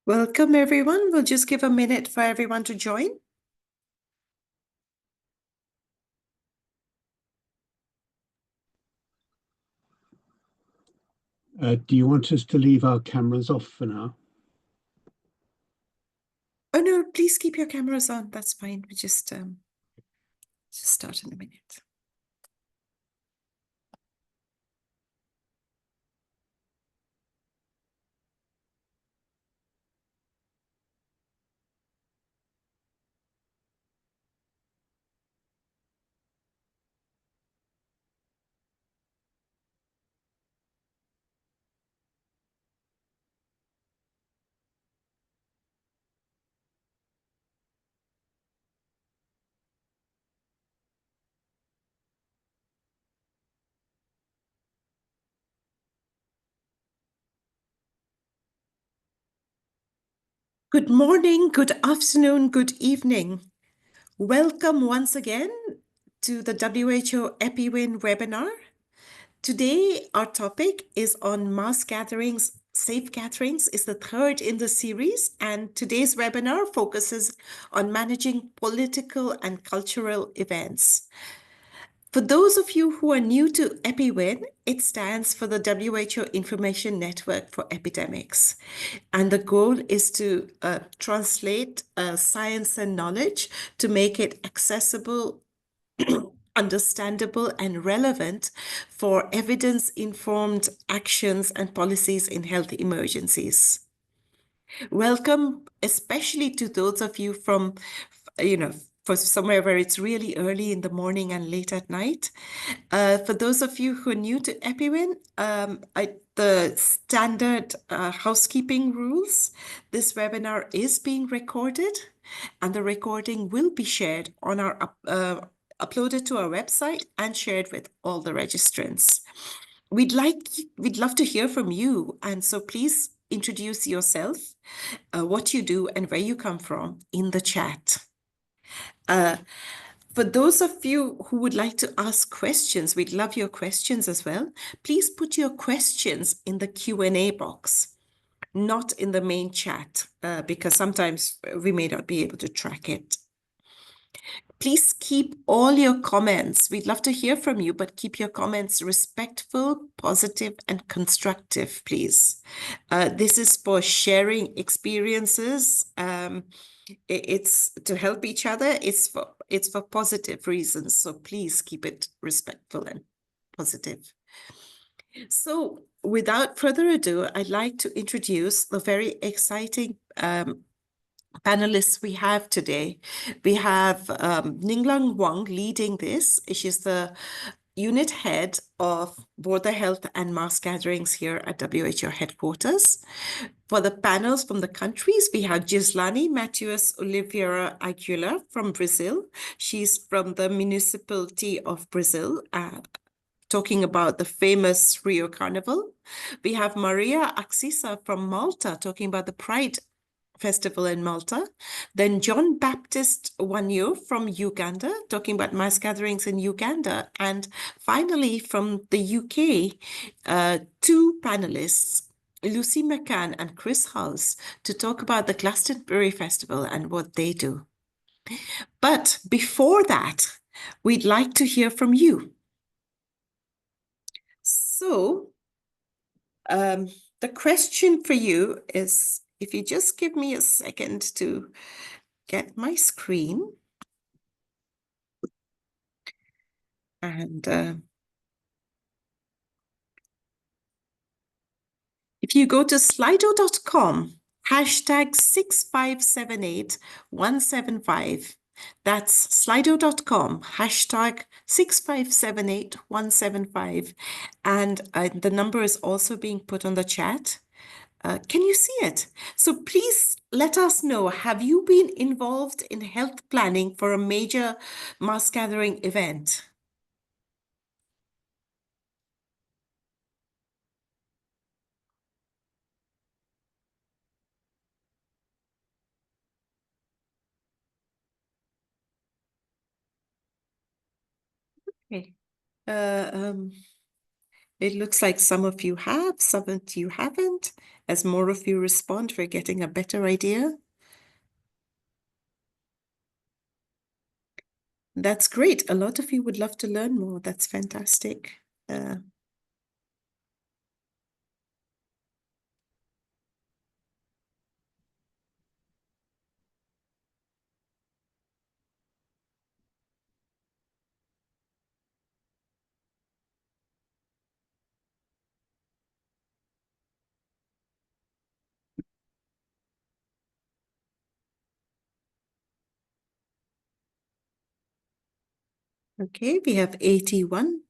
Welcome, everyone. We'll just give a minute for everyone to join. Do you want us to leave our cameras off for now? Oh, no, please keep your cameras on. That's fine. We just start in a minute. Good morning, good afternoon, good evening. Welcome once again to the WHO EPI-WIN webinar. Today, our topic is on mass gatherings. Safe gatherings is the third in the series, and today's webinar focuses on managing political and cultural events. For those of you who are new to EPI-WIN, it stands for the WHO Information Network for Epidemics. And the goal is to translate science and knowledge to make it accessible, understandable, and relevant for evidence-informed actions and policies in health emergencies. Welcome, especially to those of you from, for somewhere where it's really early in the morning and late at night. For those of you who are new to EPI-WIN, the standard housekeeping rules, this webinar is being recorded, and the recording will be shared on our uploaded to our website and shared with all the registrants. We'd love to hear from you, and so please introduce yourself, what you do, and where you come from in the chat. For those of you who would like to ask questions, we'd love your questions as well. Please put your questions in the Q&A box, not in the main chat, because sometimes we may not be able to track it. Please keep all your comments. We'd love to hear from you, but keep your comments respectful, positive, and constructive, please. This is for sharing experiences. It's to help each other. It's for positive reasons. So please keep it respectful and positive. So without further ado, I'd like to introduce the very exciting panelists we have today. We have Ninglang Wang leading this. She's the unit head of border health and mass gatherings here at WHO headquarters. For the panels from the countries, we have Gislani Matias Oliveira Aguilar from Brazil. She's from the municipality of Brazil, talking about the famous Rio Carnival. We have Maria Axisa from Malta, talking about the Pride Festival in Malta. Then John Baptist Wanyo from Uganda, talking about mass gatherings in Uganda. And finally, from the UK, two panelists, Lucy McCann and Chris Hulse, to talk about the Glastonbury Festival and what they do. But before that, we'd like to hear from you. So the question for you is, if you just give me a second to get my screen. And if you go to slido.com, hashtag 6578175, that's slido.com, hashtag 6578175. And the number is also being put on the chat. Can you see it? So please let us know, have you been involved in health planning for a major mass gathering event? Okay. It looks like some of you have, some of you haven't. As more of you respond, we're getting a better idea. That's great. A lot of you would love to learn more. That's fantastic. Okay, we have 81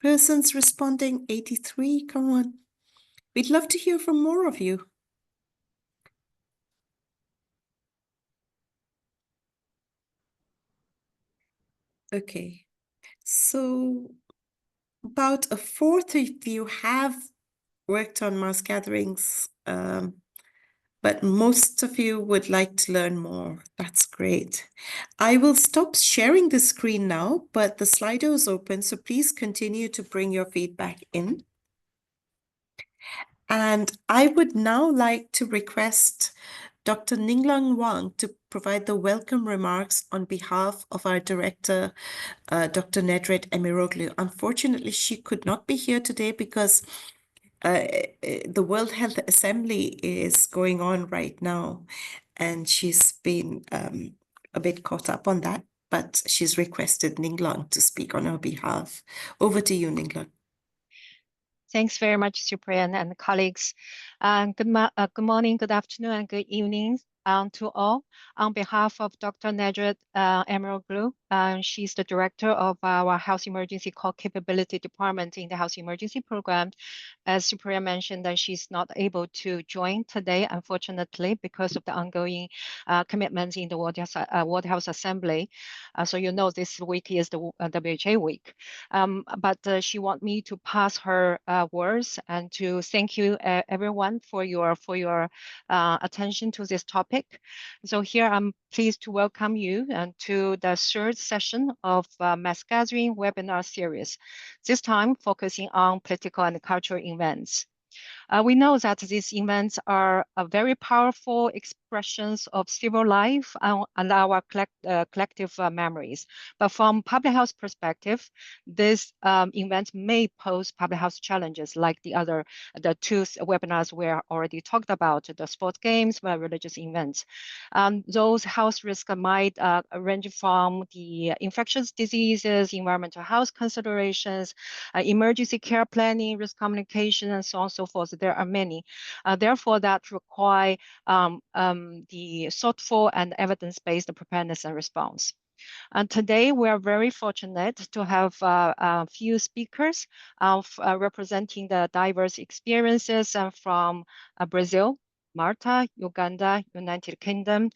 persons responding, 83. Come on. We'd love to hear from more of you. Okay, so about a fourth of you have worked on mass gatherings, but most of you would like to learn more. That's great. I will stop sharing the screen now, but the Slido is open, so please continue to bring your feedback in. And I would now like to request Dr. Ninglang Wang to provide the welcome remarks on behalf of our director, Dr. Nedret Emiroglu. Unfortunately, she could not be here today because the World Health Assembly is going on right now, and she's been a bit caught up on that, but she's requested Ninglang to speak on her behalf. Over to you, Ninglang. Thanks very much, Supriya and colleagues. Good morning, good afternoon, and good evening to all. On behalf of Dr. Nedret Emiroglu, she's the director of our Health Emergency Call Capability Department in the Health Emergency Program. As Supriya mentioned, that she's not able to join today, unfortunately, because of the ongoing commitments in the World Health Assembly. So you know this week is the WHA week. But she wants me to pass her words and to thank you everyone for your attention to this topic. So here I'm pleased to welcome you to the third session of Mass Gathering webinar series, this time focusing on political and cultural events. We know that these events are very powerful expressions of civil life and our collective memories. But from public health perspective, these events may pose public health challenges like the two webinars we already talked about, the sports games, religious events. Those health risks might range from the infectious diseases, environmental health considerations, emergency care planning, risk communication, and so on and so forth. There are many. Therefore, that require the thoughtful and evidence-based preparedness and response. And today, we are very fortunate to have a few speakers representing the diverse experiences from Brazil, Malta, Uganda, United Kingdom.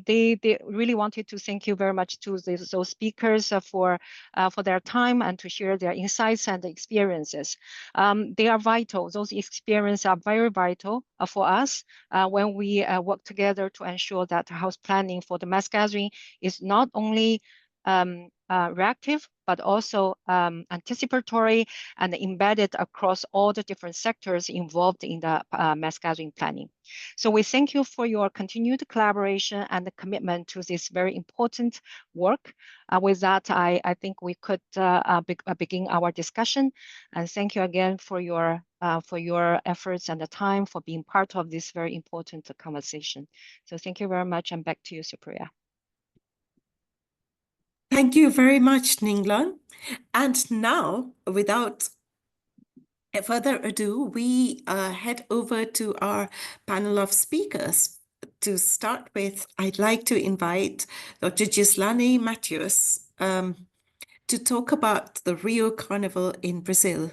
They really wanted to thank you very much to those speakers for their time and to share their insights and experiences. They are vital. Those experiences are very vital for us when we work together to ensure that health planning for the mass gathering is not only reactive, but also anticipatory and embedded across all the different sectors involved in the mass gathering planning. So we thank you for your continued collaboration and the commitment to this very important work. With that, I think we could begin our discussion. And thank you again for your efforts and the time for being part of this very important conversation. So thank you very much, and back to you, Supriya. Thank you very much, Ninglang. And now, without further ado, we head over to our panel of speakers. To start with, I'd like to invite Dr. Gislane Matthews to talk about the Rio Carnival in Brazil.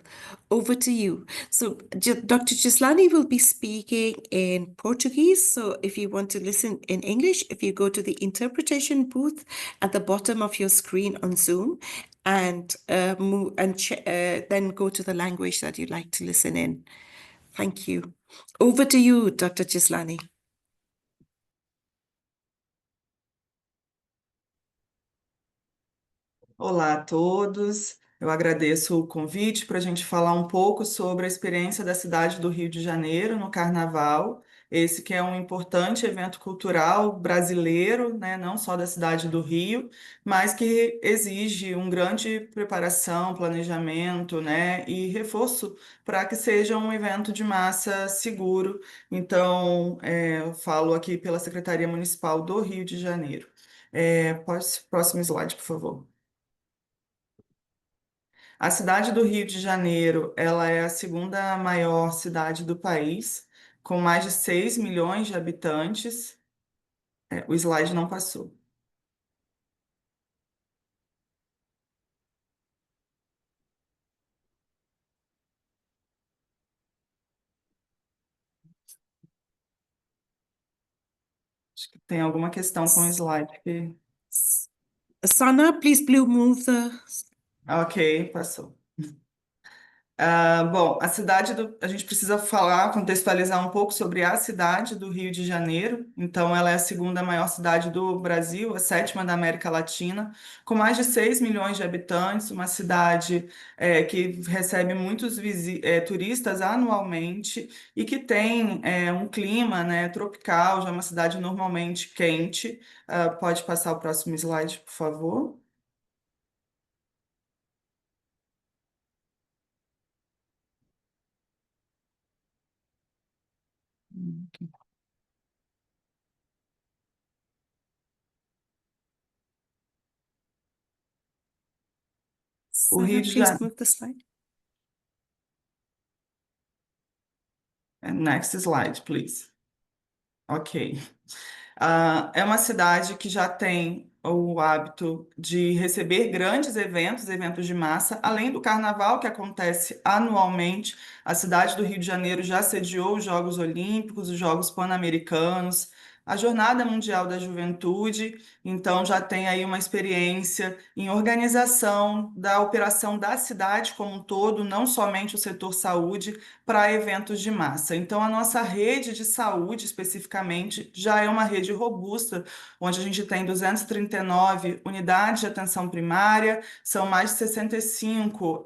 Over to you. So Dr. Gislane will be speaking in Portuguese. So if you want to listen in English, if you go to the interpretation booth at the bottom of your screen on Zoom and then go to the language that you'd like to listen in. Thank you. Over to you, Dr. Gislane. Olá a todos, Eu agradeço o convite para a gente falar um pouco sobre a experiência da cidade do Rio de Janeiro no Carnaval. Esse que é um importante evento cultural brasileiro, né, não só da cidade do Rio, mas que exige um grande preparação, planejamento, né, e reforço para que seja um evento de massa seguro. Então, eu falo aqui pela Secretaria Municipal do Rio de Janeiro. Próximo slide, por favor. A cidade do Rio de Janeiro, ela é a segunda maior cidade do país, com mais de 6 milhões de habitantes. O slide não passou. Acho que tem alguma questão com o slide. Sana, please move the. Ok, passou. Bom, a gente precisa falar, contextualizar um pouco sobre a cidade do Rio de Janeiro. Então, ela é a segunda maior cidade do Brasil, a sétima da América Latina, com mais de 6 milhões de habitantes, uma cidade que recebe muitos turistas anualmente e que tem um clima, né, tropical, já é uma cidade normalmente quente. Pode passar o próximo slide, por favor. O Rio Sana, de please Janeiro. move the slide. Next slide, please. Ok. É uma cidade que já tem o hábito de receber grandes eventos, eventos de massa, além do carnaval que acontece anualmente. A cidade do Rio de Janeiro já sediou os Jogos Olímpicos, os Jogos Pan-Americanos, a Jornada Mundial da Juventude, então já tem aí uma experiência em organização da operação da cidade como um todo, não somente o setor saúde, para eventos de massa. Então, a nossa rede de saúde, especificamente, já é uma rede robusta, onde a gente tem 239 unidades de atenção primária, são mais de 65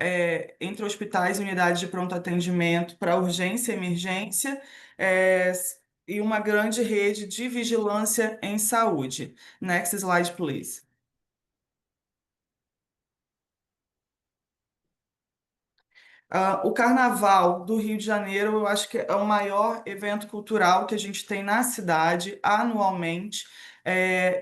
entre hospitais e unidades de pronto atendimento para urgência e emergência, é, e uma grande rede de vigilância em saúde. Next slide, please. O Carnaval do Rio de Janeiro, eu acho que é o maior evento cultural que a gente tem na cidade anualmente,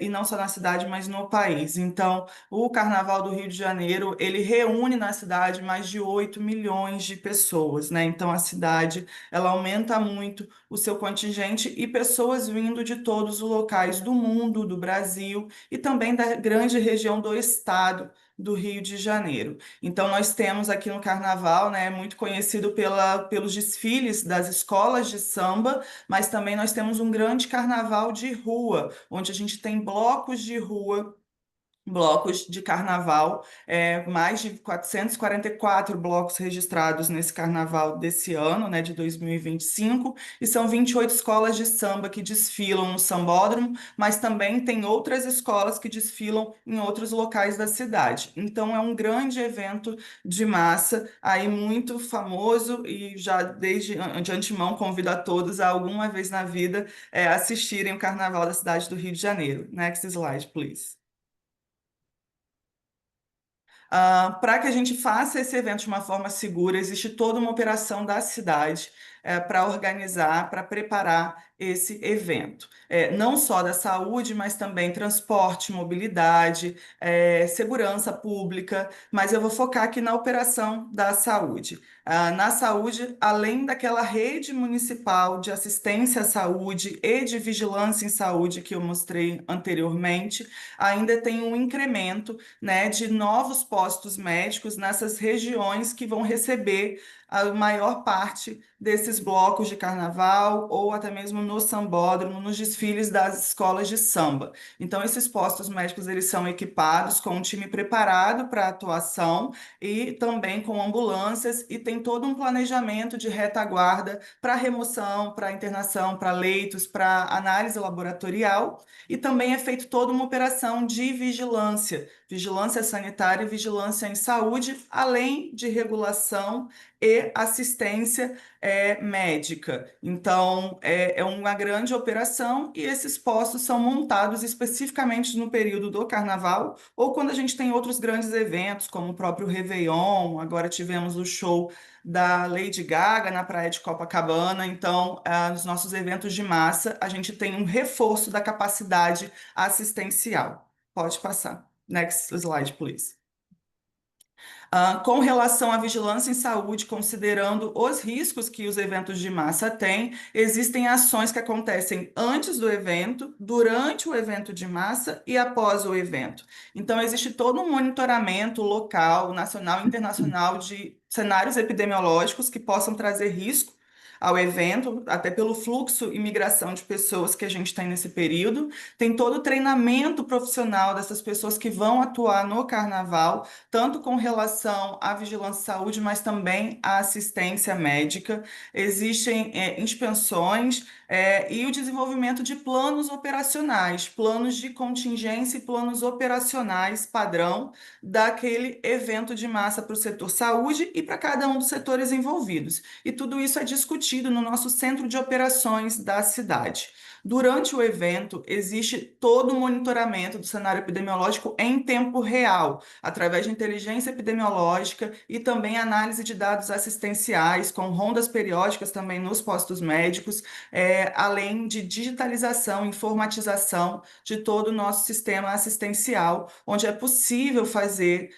e não só na cidade, mas no país. Então, o Carnaval do Rio de Janeiro, ele reúne na cidade mais de 8 milhões de pessoas, né? Então, a cidade, ela aumenta muito o seu contingente e pessoas vindo de todos os locais do mundo, do Brasil e também da grande região do estado do Rio de Janeiro. Então, nós temos aqui no Carnaval, né, muito conhecido pelos desfiles das escolas de samba, mas também nós temos um grande carnaval de rua, onde a gente tem blocos de rua. Blocos de carnaval, mais de 444 blocos registrados nesse carnaval desse ano, né, de 2025, e são 28 escolas de samba que desfilam no sambódromo, mas também tem outras escolas que desfilam em outros locais da cidade. Então é um grande evento de massa, aí muito famoso, e já desde de antemão convido a todos a alguma vez na vida assistirem o Carnaval da cidade do Rio de Janeiro. Next slide, please. Para que a gente faça esse evento de uma forma segura, existe toda uma operação da cidade para organizar, para preparar esse evento. Não só da saúde, mas também transporte, mobilidade, segurança pública, mas eu vou focar aqui na operação da saúde. Na saúde, além daquela rede municipal de assistência à saúde e de vigilância em saúde que eu mostrei anteriormente, ainda tem um incremento, né, de novos postos médicos nessas regiões que vão receber a maior parte desses nesses blocos de carnaval ou até mesmo no sambódromo, nos desfiles das escolas de samba. Então, esses postos médicos eles são equipados com um time preparado para atuação e também com ambulâncias e tem todo um planejamento de retaguarda para remoção, para internação, para leitos, para análise laboratorial e também é feito toda uma operação de vigilância, vigilância sanitária e vigilância em saúde, além de regulação e assistência médica. Então, é uma grande operação e esses postos são montados especificamente no período do carnaval ou quando a gente tem outros grandes eventos, como o próprio Réveillon, agora tivemos o show da Lady Gaga na praia de Copacabana. Então, nos nossos eventos de massa, a gente tem um reforço da capacidade assistencial. Pode passar. Next slide, please. Com relação à vigilância em saúde, considerando os riscos que os eventos de massa têm, existem ações que acontecem antes do evento, durante o evento de massa e após o evento. Então, existe todo um monitoramento local, nacional e internacional de cenários epidemiológicos que possam trazer risco ao evento, até pelo fluxo e migração de pessoas que a gente tem nesse período. Tem todo o treinamento profissional dessas pessoas que vão atuar no carnaval, tanto com relação à vigilância em saúde, mas também à assistência médica. Existem inspeções e o desenvolvimento de planos operacionais, planos de contingência e planos operacionais padrão daquele evento de massa para o setor saúde e para cada um dos setores envolvidos. E tudo isso é discutido no nosso centro de operações da cidade. Durante o evento, existe todo o monitoramento do cenário epidemiológico em tempo real, através de inteligência epidemiológica e também análise de dados assistenciais, com rondas periódicas também nos postos médicos, além de digitalização, informatização de todo o nosso sistema assistencial, onde é possível fazer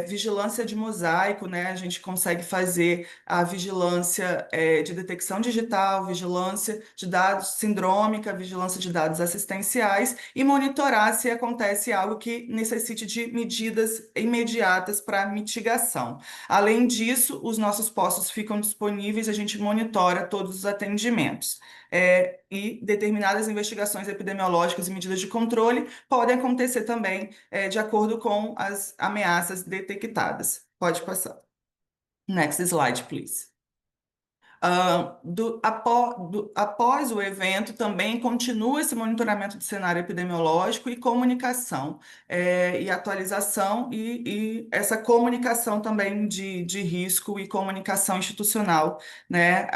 vigilância de mosaico, né? A gente consegue fazer a vigilância de detecção digital, vigilância de dados sindrômica, vigilância de dados assistenciais e monitorar se acontece algo que necessite de medidas imediatas para mitigação. Além disso, os nossos postos ficam disponíveis, a gente monitora todos os atendimentos. E determinadas investigações epidemiológicas e medidas de controle podem acontecer também de acordo com as ameaças detectadas. Pode passar. Next slide, please. Após o evento, também continua esse monitoramento do cenário epidemiológico e comunicação, e atualização, e essa comunicação também de risco e comunicação institucional, né?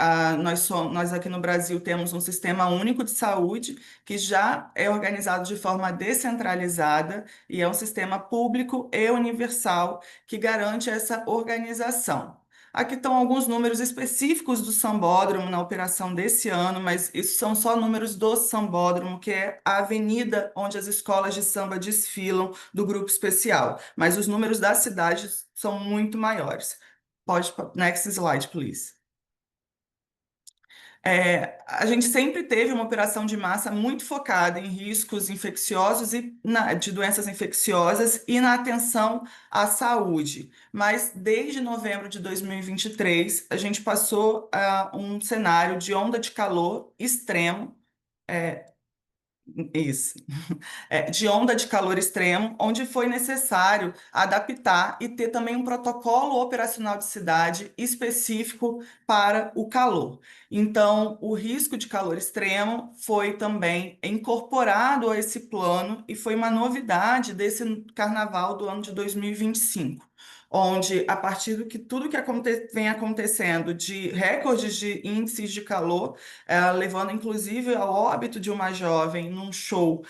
Nós aqui no Brasil temos um sistema único de saúde que já é organizado de forma descentralizada e é um sistema público e universal que garante essa organização. Aqui estão alguns números específicos do Sambódromo na operação desse ano, mas isso são só números do Sambódromo, que é a avenida onde as escolas de samba desfilam do grupo especial. Mas os números das cidades são muito maiores. Next slide, please. A gente sempre teve uma operação de massa muito focada em riscos infecciosos e de doenças infecciosas e na atenção à saúde. Mas desde novembro de 2023, a gente passou a um cenário de onda de calor extremo. Isso. De onda de calor extremo, onde foi necessário adaptar e ter também um protocolo operacional de cidade específico para o calor. Então, o risco de calor extremo foi também incorporado a esse plano e foi uma novidade desse carnaval do ano de 2025. Onde, a partir do que tudo que vem acontecendo de recordes de índices de calor, levando inclusive ao óbito de uma jovem num show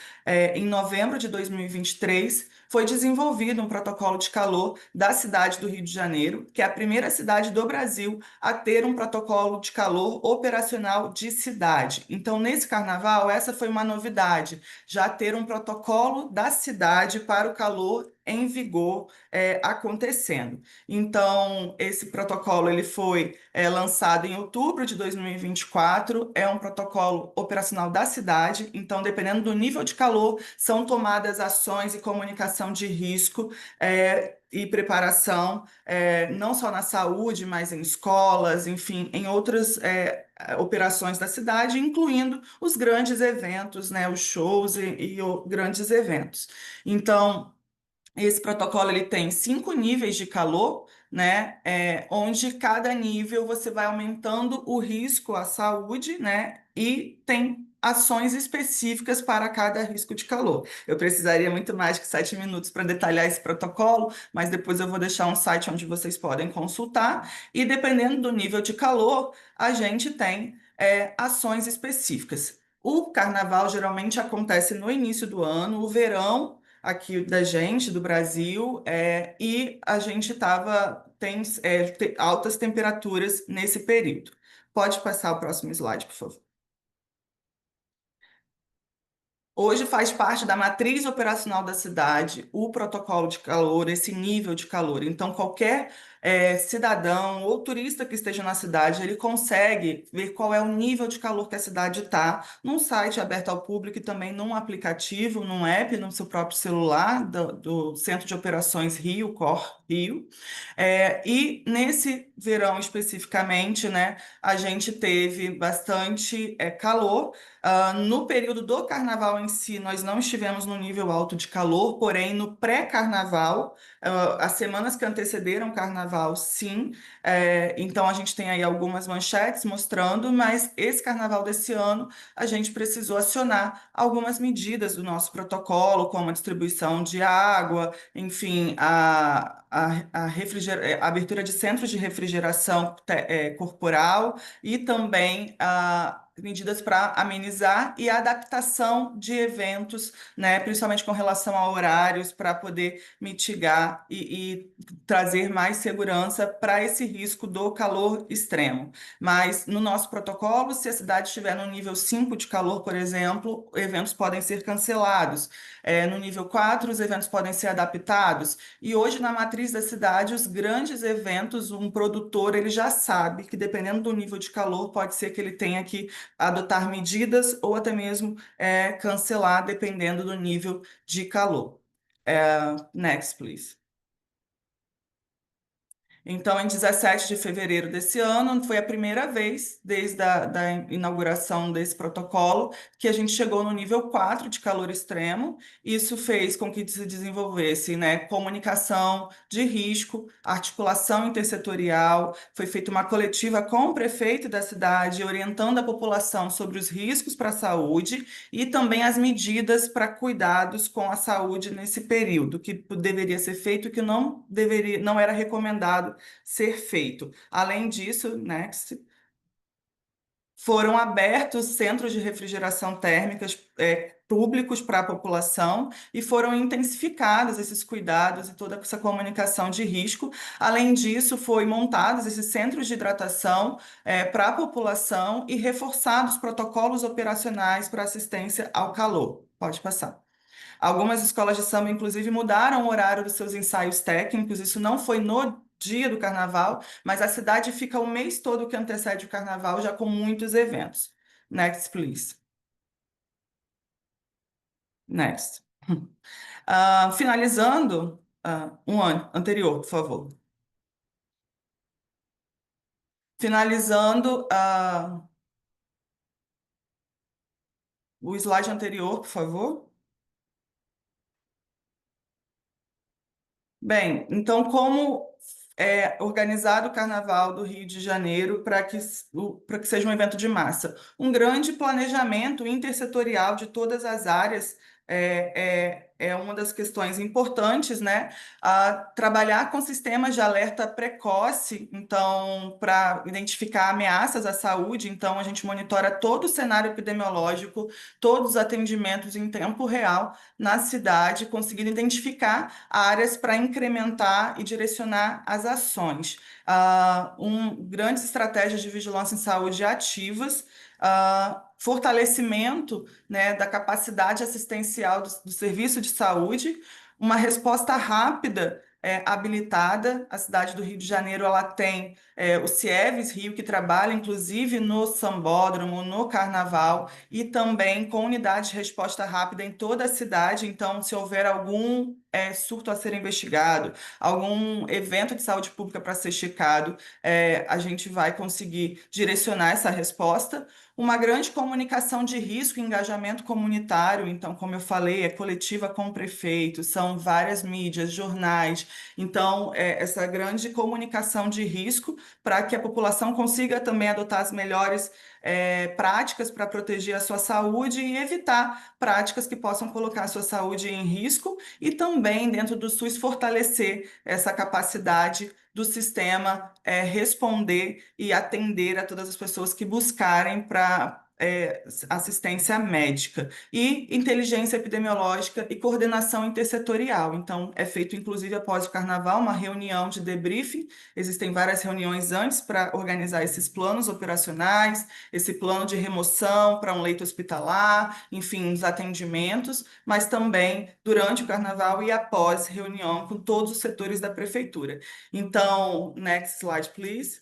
em novembro de 2023, foi desenvolvido um protocolo de calor da cidade do Rio de Janeiro, que é a primeira cidade do Brasil a ter um protocolo de calor operacional de cidade. Então, nesse carnaval, essa foi uma novidade, já ter um protocolo da cidade para o calor em vigor acontecendo. Então, esse protocolo ele foi lançado em outubro de 2024, é um protocolo operacional da cidade, então, dependendo do nível de calor, são tomadas ações e comunicação de risco e preparação, não só na saúde, mas em escolas, enfim, em outras operações da cidade, incluindo os grandes eventos, né, os shows e grandes eventos. Então, esse protocolo ele tem 5 níveis de calor, né? Onde cada nível você vai aumentando o risco à saúde, né? E tem ações específicas para cada risco de calor. Eu precisaria muito mais que 7 minutos para detalhar esse protocolo, mas depois eu vou deixar um site onde vocês podem consultar. E dependendo do nível de calor, a gente tem ações específicas. O carnaval geralmente acontece no início do ano, o verão aqui da gente, do Brasil, e a gente tem altas temperaturas nesse período. Pode passar o próximo slide, por favor. Hoje faz parte da matriz operacional da cidade o protocolo de calor, esse nível de calor. Então, qualquer cidadão ou turista que esteja na cidade, ele consegue ver qual é o nível de calor que a cidade está num site aberto ao público e também num aplicativo, num app, no seu próprio celular, do Centro de Operações Rio, COR Rio. E nesse verão especificamente, né, a gente teve bastante calor. No período do carnaval em si, nós não estivemos no nível alto de calor, porém, no pré-carnaval, as semanas que antecederam o carnaval, sim. Então, a gente tem aí algumas manchetes mostrando, mas esse carnaval desse ano, a gente precisou acionar algumas medidas do nosso protocolo, como a distribuição de água, enfim, a abertura de centros de refrigeração corporal e também medidas para amenizar e a adaptação de eventos, né, principalmente com relação a horários, para poder mitigar e trazer mais segurança para esse risco do calor extremo. Mas no nosso protocolo, se a cidade estiver no nível 5 de calor, por exemplo, eventos podem ser cancelados. No nível 4, os eventos podem ser adaptados. E hoje, na matriz da cidade, os grandes eventos, um produtor ele já sabe que, dependendo do nível de calor, pode ser que ele tenha que adotar medidas ou até mesmo cancelar, dependendo do nível de calor. Next, please. Então, em 17 de fevereiro desse ano, foi a primeira vez, desde a inauguração desse protocolo, que a gente chegou no nível 4 de calor extremo. Isso fez com que se desenvolvesse, né, comunicação de risco, articulação intersetorial. Foi feita uma coletiva com o prefeito da cidade, orientando a população sobre os riscos para a saúde e também as medidas para cuidados com a saúde nesse período, que deveria ser feito e que não era recomendado ser feito. Além disso, next, foram abertos centros de refrigeração térmicas públicos para a população e foram intensificados esses cuidados e toda essa comunicação de risco. Além disso, foi montados esses centros de hidratação para a população e reforçados protocolos operacionais para assistência ao calor. Pode passar. Algumas escolas de samba, inclusive, mudaram o horário dos seus ensaios técnicos. Isso não foi no dia do carnaval, mas a cidade fica o mês todo que antecede o carnaval já com muitos eventos. Next, please. Next. Finalizando, um ano anterior, por favor. Finalizando, o slide anterior, por favor. Bem, então, como é organizado o Carnaval do Rio de Janeiro para que seja um evento de massa? Um grande planejamento intersetorial de todas as áreas é uma das questões importantes, né? Trabalhar com sistemas de alerta precoce, então, para identificar ameaças à saúde, então, a gente monitora todo o cenário epidemiológico, todos os atendimentos em tempo real na cidade, conseguindo identificar áreas para incrementar e direcionar as ações. Grandes estratégias de vigilância em saúde ativas, fortalecimento, né, da capacidade assistencial do serviço de saúde, uma resposta rápida habilitada. A cidade do Rio de Janeiro ela tem o CIEVES Rio, que trabalha inclusive no sambódromo, no carnaval, e também com unidade de resposta rápida em toda a cidade. Então, se houver algum surto a ser investigado, algum evento de saúde pública para ser checado, a gente vai conseguir direcionar essa resposta. Uma grande comunicação de risco e engajamento comunitário. Então, como eu falei, é coletiva com o prefeito, são várias mídias, jornais. Então, essa grande comunicação de risco para que a população consiga também adotar as melhores práticas para proteger a sua saúde e evitar práticas que possam colocar a sua saúde em risco, e também, dentro do SUS, fortalecer essa capacidade do sistema responder e atender a todas as pessoas que buscarem para assistência médica, e inteligência epidemiológica e coordenação intersetorial. Então, é feito, inclusive, após o carnaval, uma reunião de debriefing. Existem várias reuniões antes para organizar esses planos operacionais, esse plano de remoção para um leito hospitalar, enfim, os atendimentos, mas também durante o carnaval e após reunião com todos os setores da prefeitura. Então, next slide, please.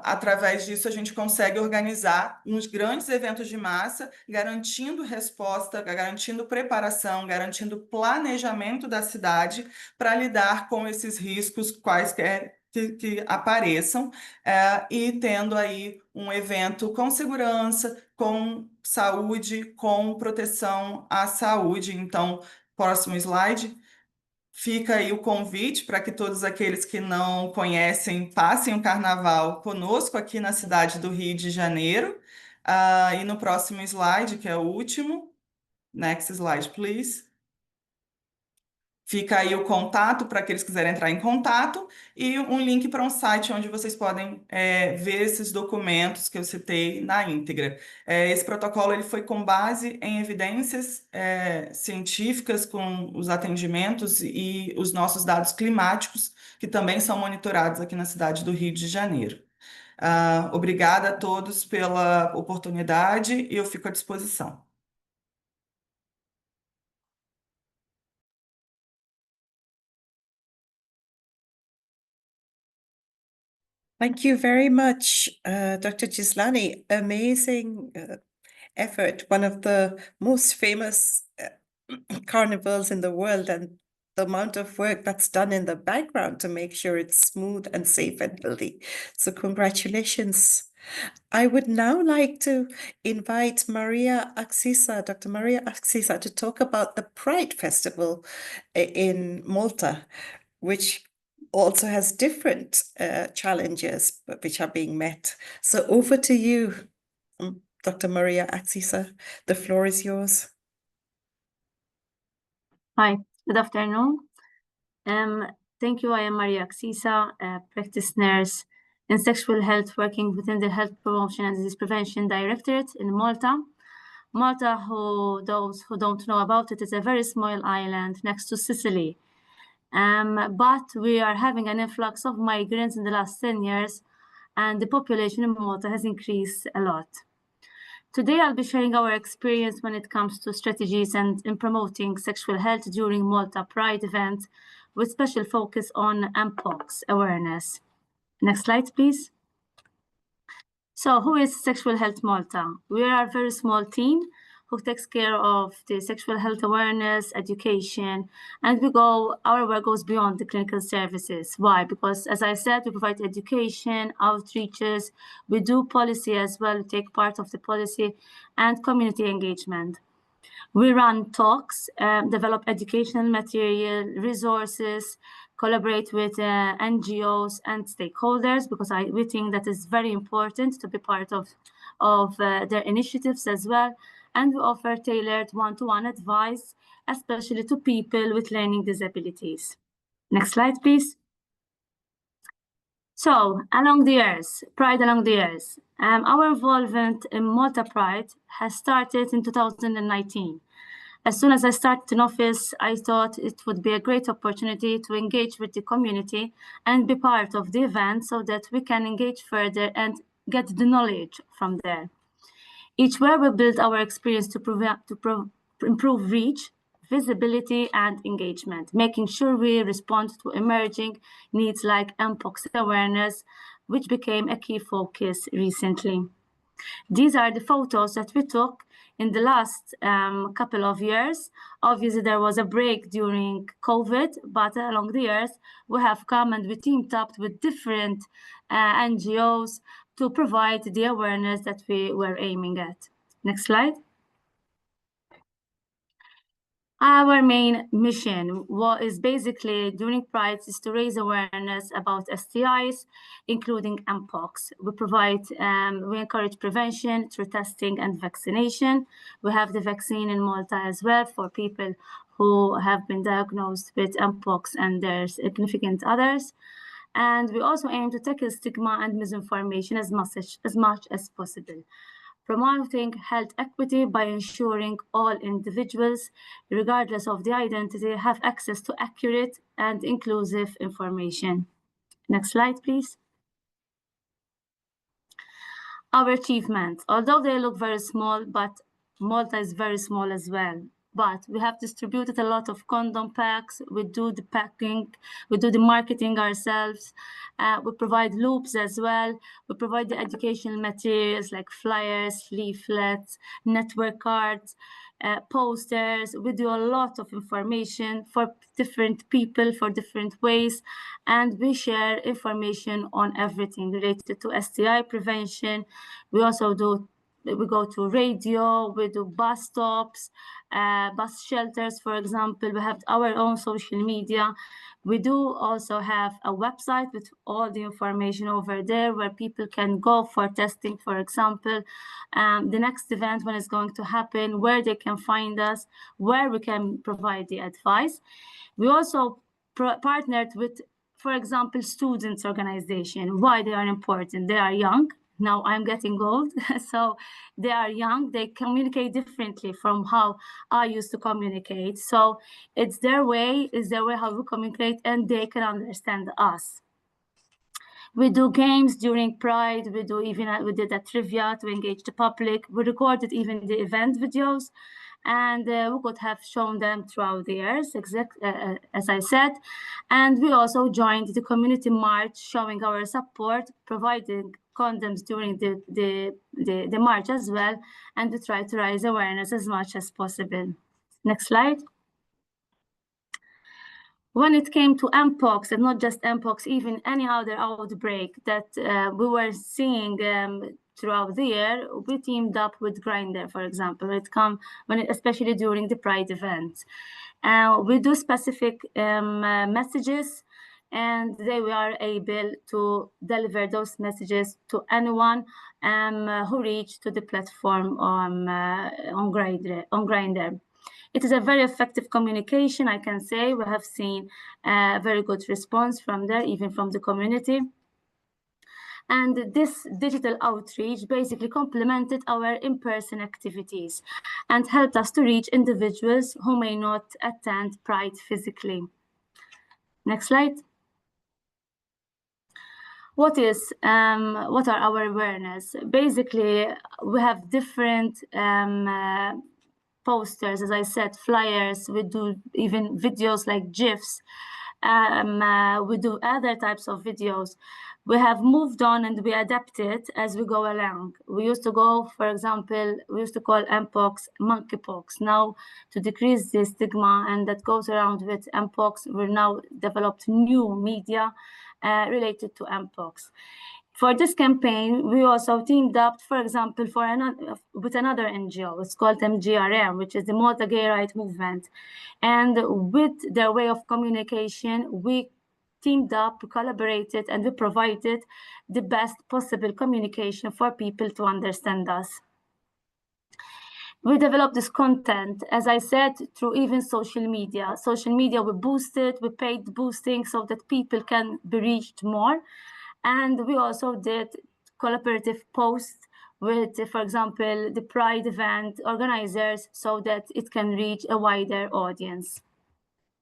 Através disso, a gente consegue organizar uns grandes eventos de massa, garantindo resposta, garantindo preparação, garantindo planejamento da cidade para lidar com esses riscos quaisquer que apareçam, e tendo aí um evento com segurança, com saúde, com proteção à saúde. Então, próximo slide. Fica aí o convite para que todos aqueles que não conhecem passem o carnaval conosco aqui na cidade do Rio de Janeiro. E no próximo slide, que é o último, next slide, please. Fica aí o contato para aqueles que quiserem entrar em contato, e um link para um site onde vocês podem ver esses documentos que eu citei na íntegra. Esse protocolo ele foi com base em evidências científicas, com os atendimentos e os nossos dados climáticos, que também são monitorados aqui na cidade do Rio de Janeiro. Obrigada a todos pela oportunidade e eu fico à disposição. Thank you very much, Dr. Gislani. Amazing effort. One of the most famous carnivals in the world, and the amount of work that's done in the background to make sure it's smooth and safe and healthy. So congratulations. I would now like to invite Maria Axisa, Dr. Maria Axisa, to talk about the Pride Festival in Malta, which also has different challenges which are being met. So over to you, Dr. Maria Axisa. The floor is yours. Hi, good afternoon. Thank you. I am Maria Axisa, a practice nurse in sexual health, working within the Health Promotion and Disease Prevention Directorate in Malta. Malta, those who don't know about it, is a very small island next to Sicily. But we are having an influx of migrants in the last 10 years, and the population in Malta has increased a lot. Today, I'll be sharing our experience when it comes to strategies and in promoting sexual health during Malta Pride event, with special focus on mpox awareness. Next slide, please. So who is Sexual Health Malta? We are a very small team who takes care of the sexual health awareness, education, and our work goes beyond the clinical services. Why? Because, as I said, we provide education, outreaches, we do policy as well, we take part of the policy, and community engagement. We run talks, develop educational material, resources, collaborate with NGOs and stakeholders, because we think that is very important to be part of their initiatives as well. And we offer tailored one-to-one advice, especially to people with learning disabilities. Next slide, please. So, along the years, Pride along the years, our involvement in Malta Pride has started in 2019. As soon as I started in office, I thought it would be a great opportunity to engage with the community and be part of the event so that we can engage further and get the knowledge from there. Each year we build our experience to improve reach, visibility and engagement, making sure we respond to emerging needs like mpox awareness, which became a key focus recently. These are the photos that we took in the last couple of years. Obviously, there was a break during COVID, but along the years, we have come and we teamed up with different NGOs to provide the awareness that we were aiming at. Next slide. Our main mission is basically during Pride is to raise awareness about STIs, including mpox. We encourage prevention through testing and vaccination. We have the vaccine in Malta as well for people who have been diagnosed with mpox and their significant others. And we also aim to tackle stigma and misinformation as much as possible, promoting health equity by ensuring all individuals, regardless of their identity, have access to accurate and inclusive information. Next slide, please. Our achievements, although they look very small, but Malta is very small as well. But we have distributed a lot of condom packs. We do the packing, we do the marketing ourselves. We provide loops as well. We provide the educational materials like flyers, leaflets, network cards, posters. We do a lot of information for different people, for different ways. And we share information on everything related to STI prevention. We also we go to radio, we do bus stops, bus shelters, for example. We have our own social media. We do also have a website with all the information over there where people can go for testing, for example, the next event when it's going to happen, where they can find us, where we can provide the advice. We also partnered with, for example, students' organization. Why they are important? They are young. Now I'm getting old, so they are young. They communicate differently from how I used to communicate. So it's their way how we communicate, and they can understand us. We do games during Pride. We did a trivia to engage the public. We recorded even the event videos, and we could have shown them throughout the years, as I said. And we also joined the community march, showing our support, providing condoms during the march as well, and we try to raise awareness as much as possible. Next slide. When it came to mpox, and not just mpox, even any other outbreak that we were seeing throughout the year, we teamed up with Grindr, for example. Especially during the Pride event. We do specific messages, and we are able to deliver those messages to anyone who reach to the platform on Grindr. It is a very effective communication, I can say. We have seen a very good response from there, even from the community. And this digital outreach basically complemented our in-person activities and helped us to reach individuals who may not attend Pride physically. Next slide. What are our awareness? Basically, we have different posters, as I said, flyers. We do even videos like GIFs. We do other types of videos. We have moved on and we adapt it as we go along. We used to go, for example, we used to call mpox monkeypox. Now, to decrease the stigma and that goes around with mpox, we've now developed new media related to mpox. For this campaign, we also teamed up, for example, with another NGO. It's called MGRM, which is the Malta Gay Rights Movement. And with their way of communication, we teamed up, collaborated, and we provided the best possible communication for people to understand us. We developed this content, as I said, through even social media. Social media, we boosted, we paid boosting so that people can be reached more. And we also did collaborative posts with, for example, the Pride event organizers so that it can reach a wider audience.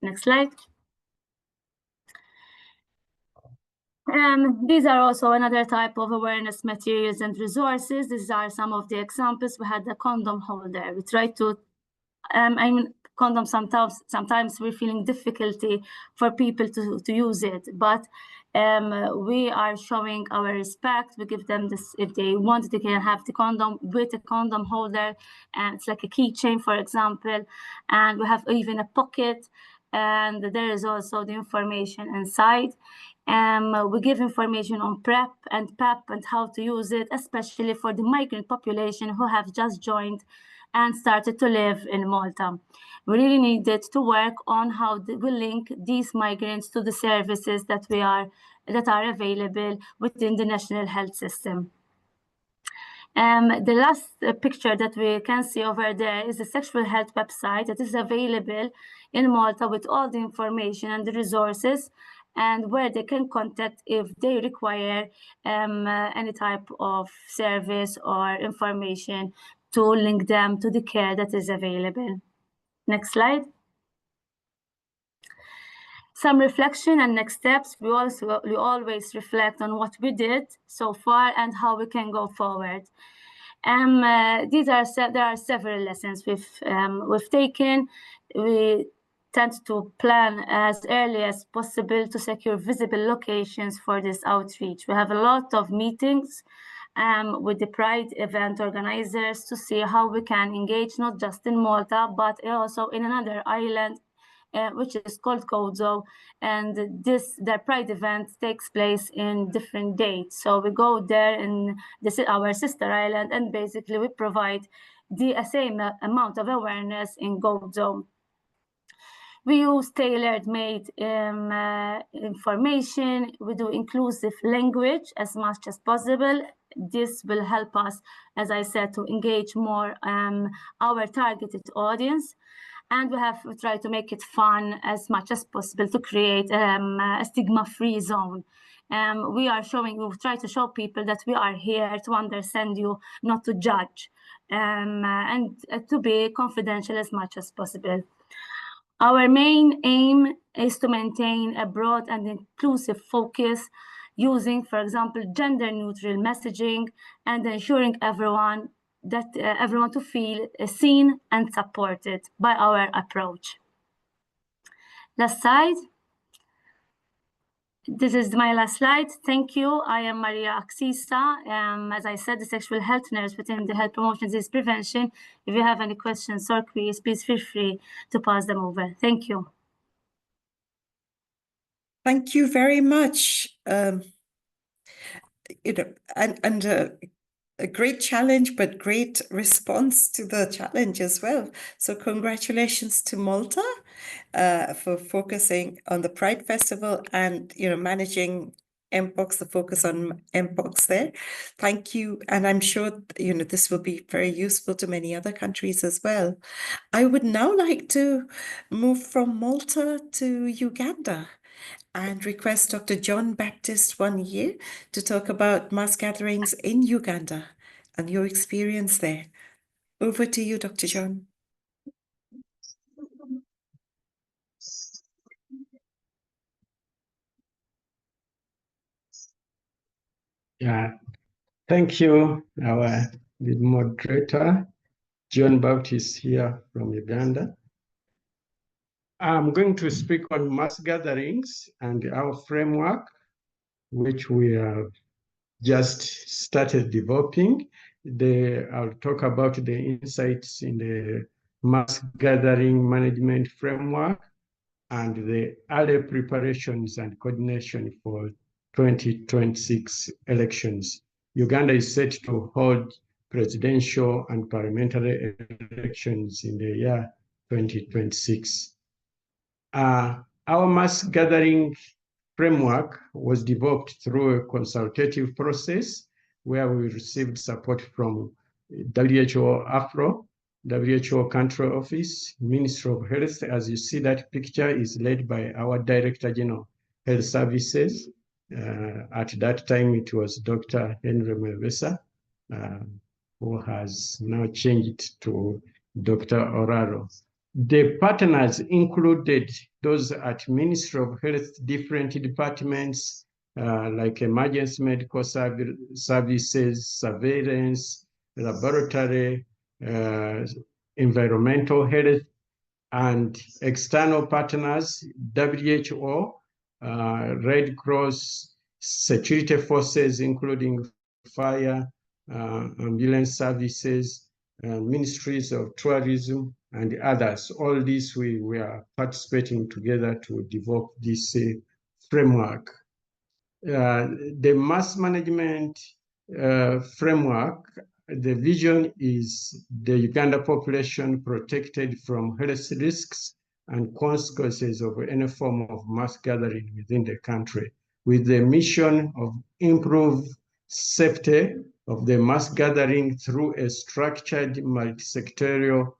Next slide. These are also another type of awareness materials and resources. These are some of the examples. We had a condom holder. We tried to, condoms, sometimes we're feeling difficulty for people to use it, but we are showing our respect. We give them this, if they want, they can have the condom with a condom holder, and it's like a keychain, for example, and we have even a pocket, and there is also the information inside. We give information on PrEP and PEP and how to use it, especially for the migrant population who have just joined and started to live in Malta. We really needed to work on how we link these migrants to the services that are available within the national health system. The last picture that we can see over there is the sexual health website that is available in Malta with all the information and the resources, and where they can contact if they require any type of service or information to link them to the care that is available. Next slide. Some reflection and next steps. We always reflect on what we did so far and how we can go forward. There are several lessons we've taken. We tend to plan as early as possible to secure visible locations for this outreach. We have a lot of meetings with the Pride event organizers to see how we can engage not just in Malta, but also in another island, which is called Gozo, and the Pride event takes place in different dates. So we go there in our sister island, and basically we provide the same amount of awareness in Gozo. We use tailor-made information. We do inclusive language as much as possible. This will help us, as I said, to engage more our targeted audience. And we have tried to make it fun as much as possible to create a stigma-free zone. We try to show people that we are here to understand you, not to judge, and to be confidential as much as possible. Our main aim is to maintain a broad and inclusive focus using, for example, gender-neutral messaging and ensuring everyone to feel seen and supported by our approach. Last slide. This is my last slide. Thank you. I am Maria Axisa. As I said, the sexual health nurse within the health promotion disease prevention. If you have any questions or queries, please feel free to pass them over. Thank you. Thank you very much. A great challenge, but great response to the challenge as well. So congratulations to Malta for focusing on the Pride Festival and managing MPOX, the focus on MPOX there. Thank you, and I'm sure this will be very useful to many other countries as well. I would now like to move from Malta to Uganda and request Dr. John Baptist Wanyi to talk about mass gatherings in Uganda and your experience there. Over to you, Dr. John. Yeah, thank you, our lead moderator, John Baptist here from Uganda. I'm going to speak on mass gatherings and our framework, which we have just started developing. I'll talk about the insights in the mass gathering management framework and the early preparations and coordination for 2026 elections. Uganda is set to hold presidential and parliamentary elections in the year 2026. Our mass gathering framework was developed through a consultative process where we received support from WHO AFRO, WHO Country Office, Ministry of Health. As you see, that picture is led by our Director General Health Services. At that time, it was Dr. Henry Mevesa, who has now changed to Dr. Oraro. The partners included those at Ministry of Health, different departments like emergency medical services, surveillance, laboratory, environmental health, and external partners, WHO, Red Cross, security forces, including fire, ambulance services, ministries of tourism, and others. All this we are participating together to develop this framework. The mass management framework, the vision is the Uganda population protected from health risks and consequences of any form of mass gathering within the country, with the mission of improve safety of the mass gathering through a structured multi-sectorial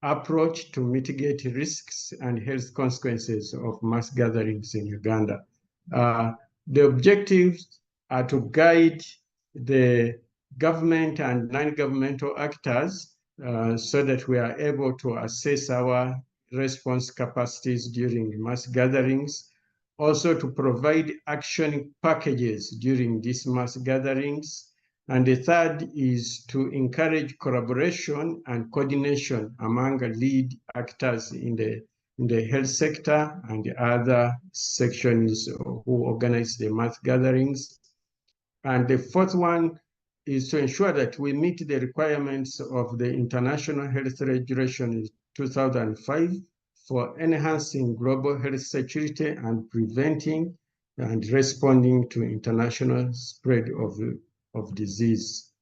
approach to mitigate risks and health consequences of mass gatherings in Uganda. The objectives are to guide the government and non-governmental actors so that we are able to assess our response capacities during mass gatherings, also to provide action packages during these mass gatherings. And the third is to encourage collaboration and coordination among lead actors in the health sector and the other sections who organize the mass gatherings. And the fourth one is to ensure that we meet the requirements of the International Health Regulation in 2005 for enhancing global health security and preventing and responding to international spread of disease.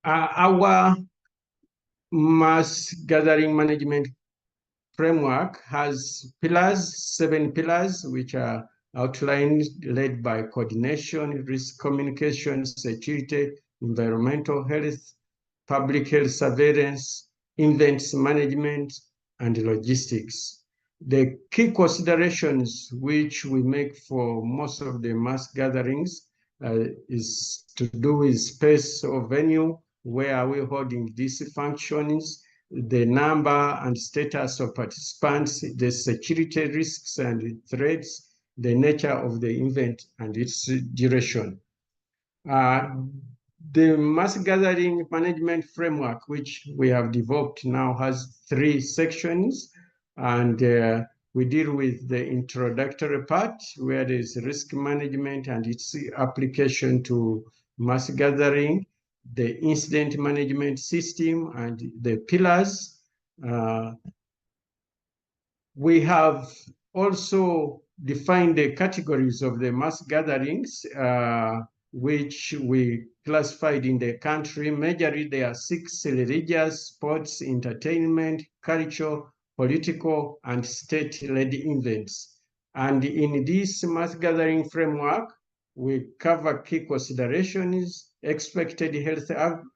Our mass gathering management framework has pillars, 7 pillars, which are outlined, led by coordination, risk communication, security, environmental health, public health surveillance, events management, and logistics. The key considerations which we make for most of the mass gatherings is to do with space or venue, where are we holding these functions, the number and status of participants, the security risks and threats, the nature of the event and its duration. The mass gathering management framework, which we have developed now, has 3 sections, and we deal with the introductory part, where there is risk management and its application to mass gathering, the incident management system, and the pillars. We have also defined the categories of the mass gatherings, which we classified in the country. Majorly, there are 6 religious, sports, entertainment, culture, political, and state-led events. And in this mass gathering framework, we cover key considerations, expected health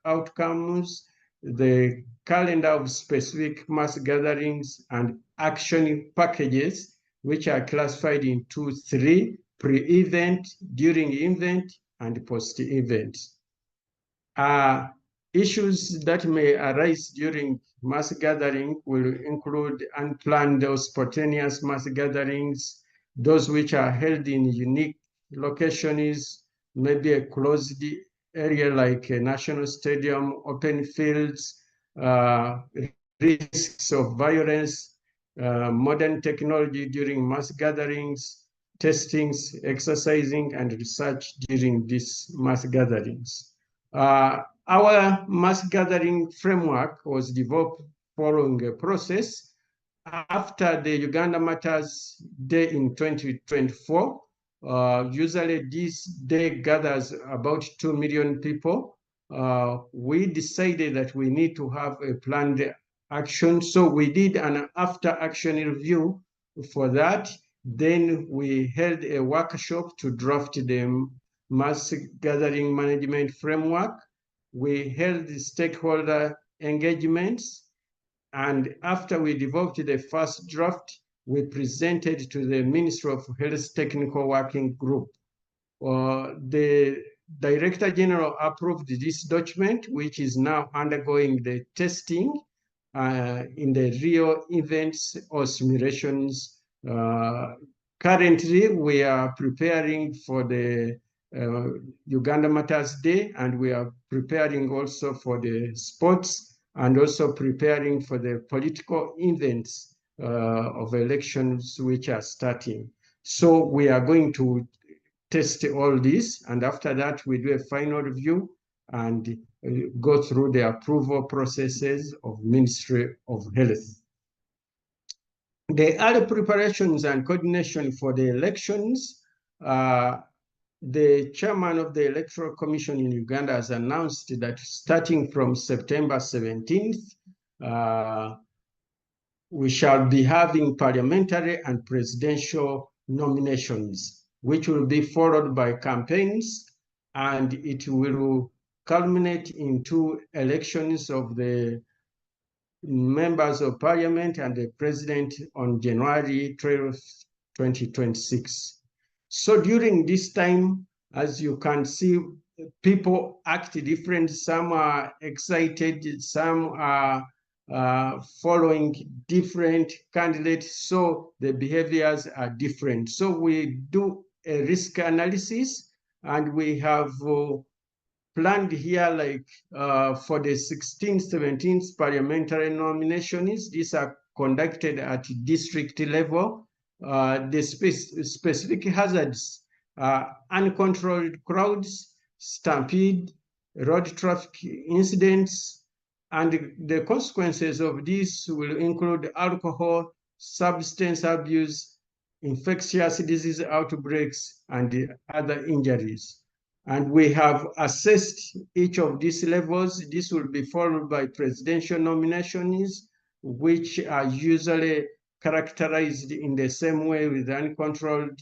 outcomes, the calendar of specific mass gatherings, and action packages, which are classified into 3: pre-event, during event, and post-event. Issues that may arise during mass gathering will include unplanned or spontaneous mass gatherings, those which are held in unique locations, maybe a closed area like a national stadium, open fields, risks of violence, modern technology during mass gatherings, testings, exercising, and research during these mass gatherings. Our mass gathering framework was developed following a process. After the Uganda Matters Day in 2024, usually this day gathers about 2 million people. We decided that we need to have a planned action. So we did an after-action review for that. Then we held a workshop to draft the mass gathering management framework. We held the stakeholder engagements. And after we developed the first draft, we presented to the Ministry of Health Technical Working Group. The Director General approved this document, which is now undergoing the testing in the real events or simulations. Currently, we are preparing for the Uganda Matters Day, and we are preparing also for the sports and also preparing for the political events of elections which are starting. So we are going to test all this, and after that we do a final review and go through the approval processes of Ministry of Health. The early preparations and coordination for the elections, the chairman of the Electoral Commission in Uganda has announced that starting from September 17th, we shall be having parliamentary and presidential nominations, which will be followed by campaigns, and it will culminate into elections of the members of parliament and the president on January 12th, 2026. So during this time, as you can see, people act different. Some are excited, some are following different candidates, so the behaviors are different. So we do a risk analysis, and we have planned here, like for the 16th, 17th parliamentary nominations. These are conducted at district level. The specific hazards are uncontrolled crowds, stampede, road traffic incidents, and the consequences of this will include alcohol, substance abuse, infectious disease outbreaks, and other injuries. And we have assessed each of these levels. This will be followed by presidential nominations, which are usually characterized in the same way with uncontrolled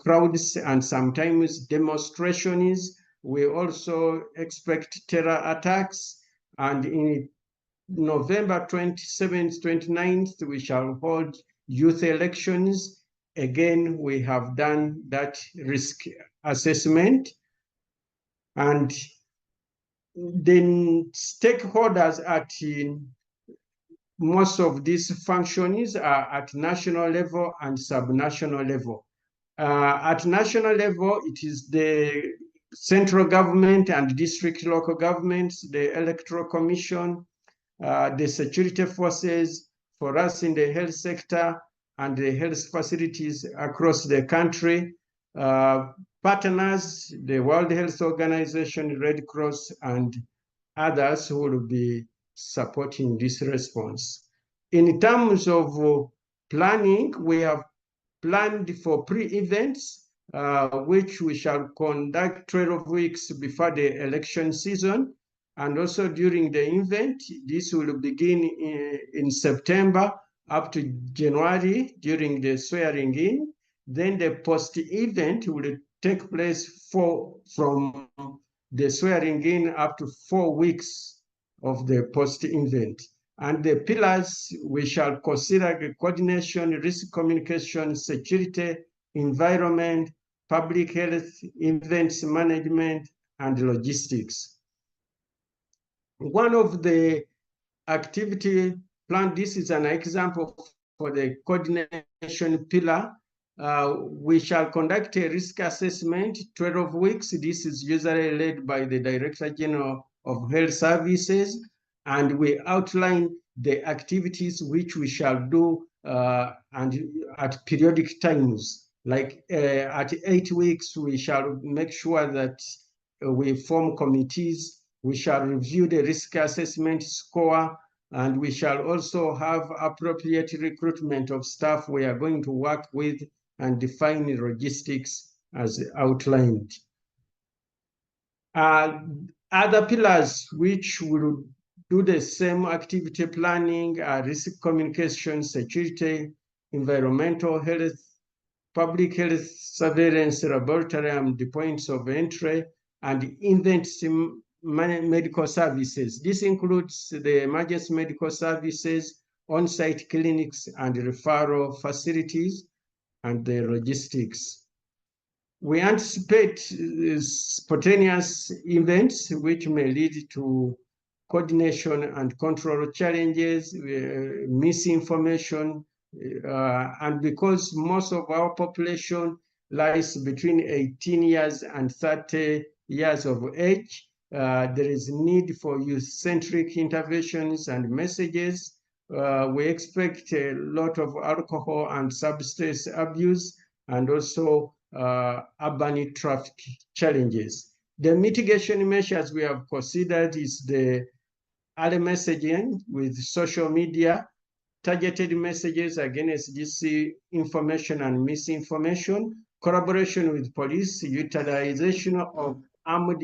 crowds and sometimes demonstrations. We also expect terror attacks, and in November 27th, 29th, we shall hold youth elections. Again, we have done that risk assessment. And then stakeholders at most of these functions are at national level and subnational level. At national level, it is the central government and district local governments, the electoral commission, the security forces, for us in the health sector and the health facilities across the country, partners, the World Health Organization, Red Cross, and others who will be supporting this response. In terms of planning, we have planned for pre-events, which we shall conduct 12 weeks before the election season. And also during the event, this will begin in September up to January during the swearing in. Then the post-event will take place from the swearing in up to 4 weeks of the post-event. And the pillars we shall consider the coordination, risk communication, security, environment, public health, events management, and logistics. One of the activity plan, this is an example for the coordination pillar. We shall conduct a risk assessment, 12 weeks. This is usually led by the Director General of Health Services, and we outline the activities which we shall do and at periodic times. Like at 8 weeks, we shall make sure that we form committees. We shall review the risk assessment score, and we shall also have appropriate recruitment of staff we are going to work with and define logistics as outlined. Other pillars which will do the same activity planning are risk communication, security, environmental health, public health surveillance, laboratory and the points of entry, and events medical services. This includes the emergency medical services, on-site clinics and referral facilities, and the logistics. We anticipate spontaneous events which may lead to coordination and control challenges, misinformation, and because most of our population lies between 18 years and 30 years of age. There is need for youth-centric interventions and messages. We expect a lot of alcohol and substance abuse, and also urban traffic challenges. The mitigation measures we have considered is the early messaging with social media, targeted messages against disinformation and misinformation, collaboration with police, utilization of armed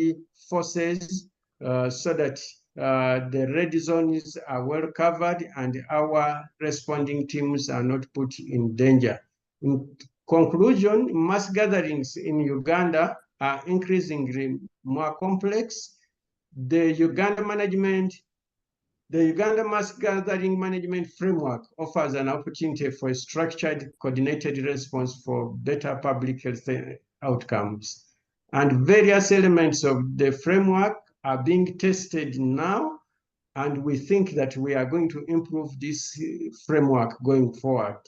forces so that the red zones are well covered and our responding teams are not put in danger. In conclusion, mass gatherings in Uganda are increasingly more complex. The Uganda Mass Gathering Management Framework offers an opportunity for a structured, coordinated response for better public health outcomes. And various elements of the framework are being tested now, and we think that we are going to improve this framework going forward.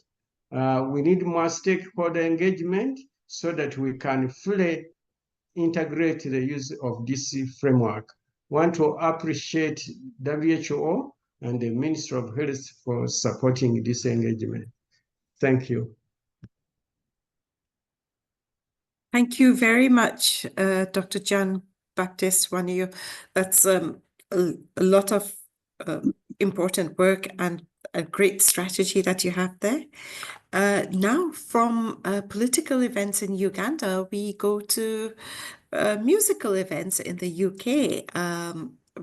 We need more stakeholder engagement so that we can fully integrate the use of this framework. Want to appreciate WHO and the Ministry of Health for supporting this engagement. Thank you. Thank you very much, Dr. John Baptiste Wanio. That's a lot of important work and a great strategy that you have there. Now, from political events in Uganda, we go to musical events in the UK.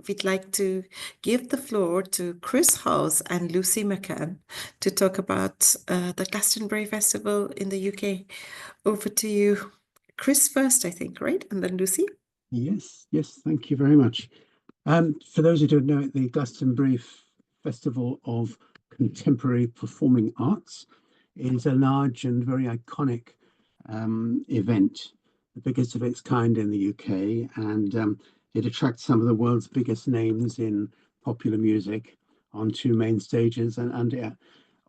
We'd like to give the floor to Chris Hawes and Lucy McCann to talk about the Glastonbury Festival in the UK. Over to you. Chris first, I think, right? And then Lucy? Yes, thank you very much. For those who don't know it, the Glastonbury Festival of Contemporary Performing Arts is a large and very iconic event, the biggest of its kind in the UK, and it attracts some of the world's biggest names in popular music on two main stages, and it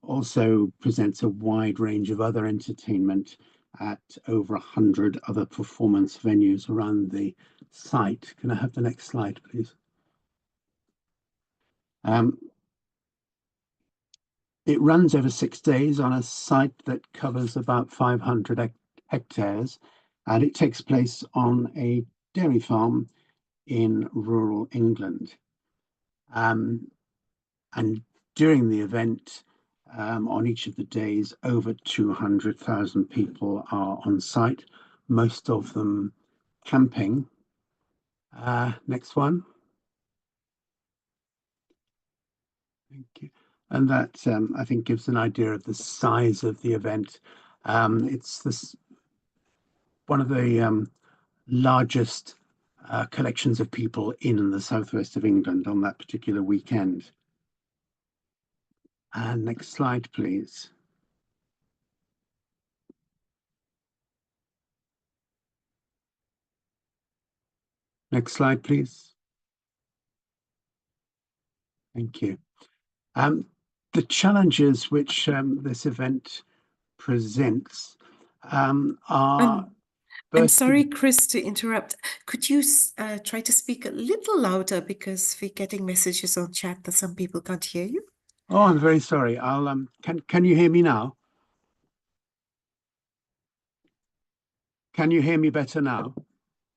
also presents a wide range of other entertainment at over 100 other performance venues around the site. Can I have the next slide, please? It runs over 6 days on a site that covers about 500 hectares, and it takes place on a dairy farm in rural England. And during the event, on each of the days, over 200,000 people are on site, most of them camping. Next one. Thank you. And that, I think, gives an idea of the size of the event. It's one of the largest collections of people in the southwest of England on that particular weekend. And next slide, please. Next slide, please. Thank you. The challenges which this event presents are... I'm sorry, Chris, to interrupt. Could you try to speak a little louder, because we're getting messages on chat that some people can't hear you? Oh, I'm very sorry. I'll can you hear me now? Can you hear me better now?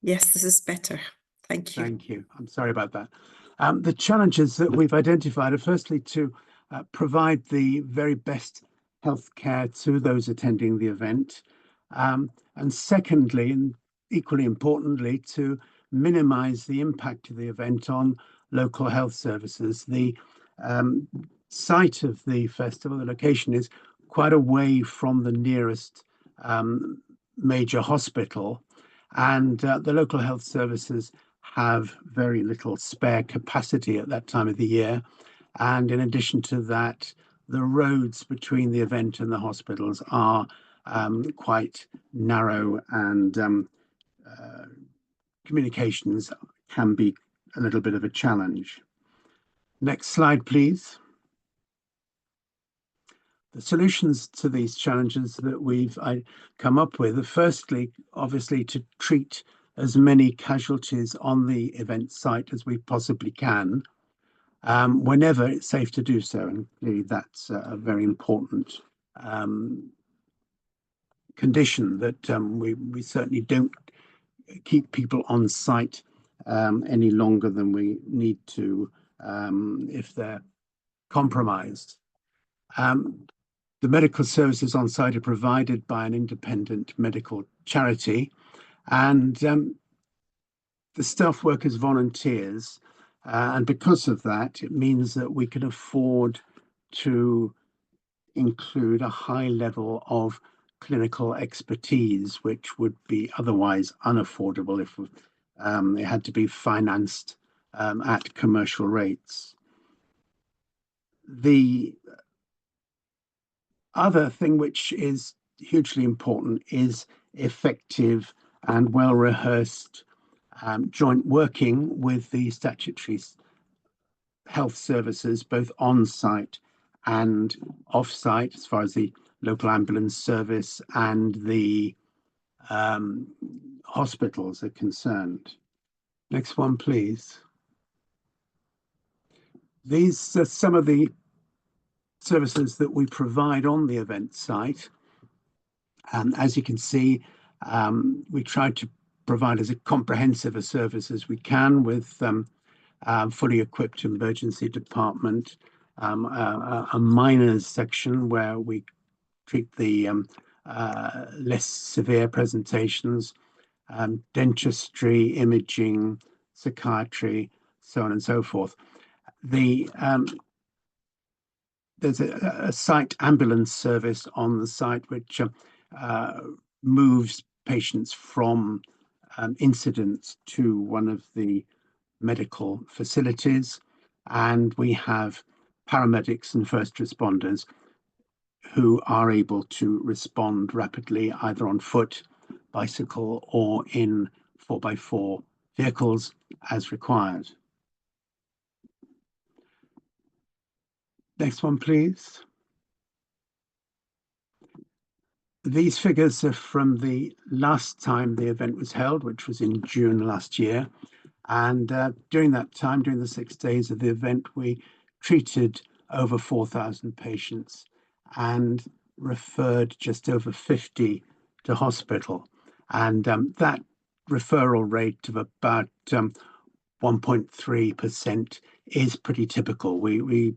Yes, this is better. Thank you. Thank you. I'm sorry about that. The challenges that we've identified are firstly to provide the very best healthcare to those attending the event. And secondly, and equally importantly, to minimize the impact of the event on local health services. The site of the festival, the location, is quite away from the nearest major hospital, and the local health services have very little spare capacity at that time of the year. And in addition to that, the roads between the event and the hospitals are quite narrow, and communications can be a little bit of a challenge. Next slide, please. The solutions to these challenges that we've come up with are firstly, obviously, to treat as many casualties on the event site as we possibly can, whenever it's safe to do so. And clearly that's a very important condition, that we certainly don't keep people on site any longer than we need to if they're compromised. The medical services on site are provided by an independent medical charity, and the staff work as volunteers. And because of that, it means that we can afford to include a high level of clinical expertise, which would be otherwise unaffordable if it had to be financed at commercial rates. The other thing which is hugely important is effective and well-rehearsed joint working with the statutory health services, both on-site and off-site, as far as the local ambulance service and the hospitals are concerned. Next one, please. These are some of the services that we provide on the event site. As you can see, we try to provide as a comprehensive a service as we can, with fully equipped emergency department, a minors section where we treat the less severe presentations, dentistry, imaging, psychiatry, so on and so forth. There's a site ambulance service on the site which moves patients from incidents to one of the medical facilities, and we have paramedics and first responders who are able to respond rapidly, either on foot, bicycle, or in 4x4 vehicles as required. Next one, please. These figures are from the last time the event was held, which was in June last year. And during that time, during the 6 days of the event, we treated over 4,000 patients and referred just over 50 to hospital. And that referral rate of about 1.3% is pretty typical. We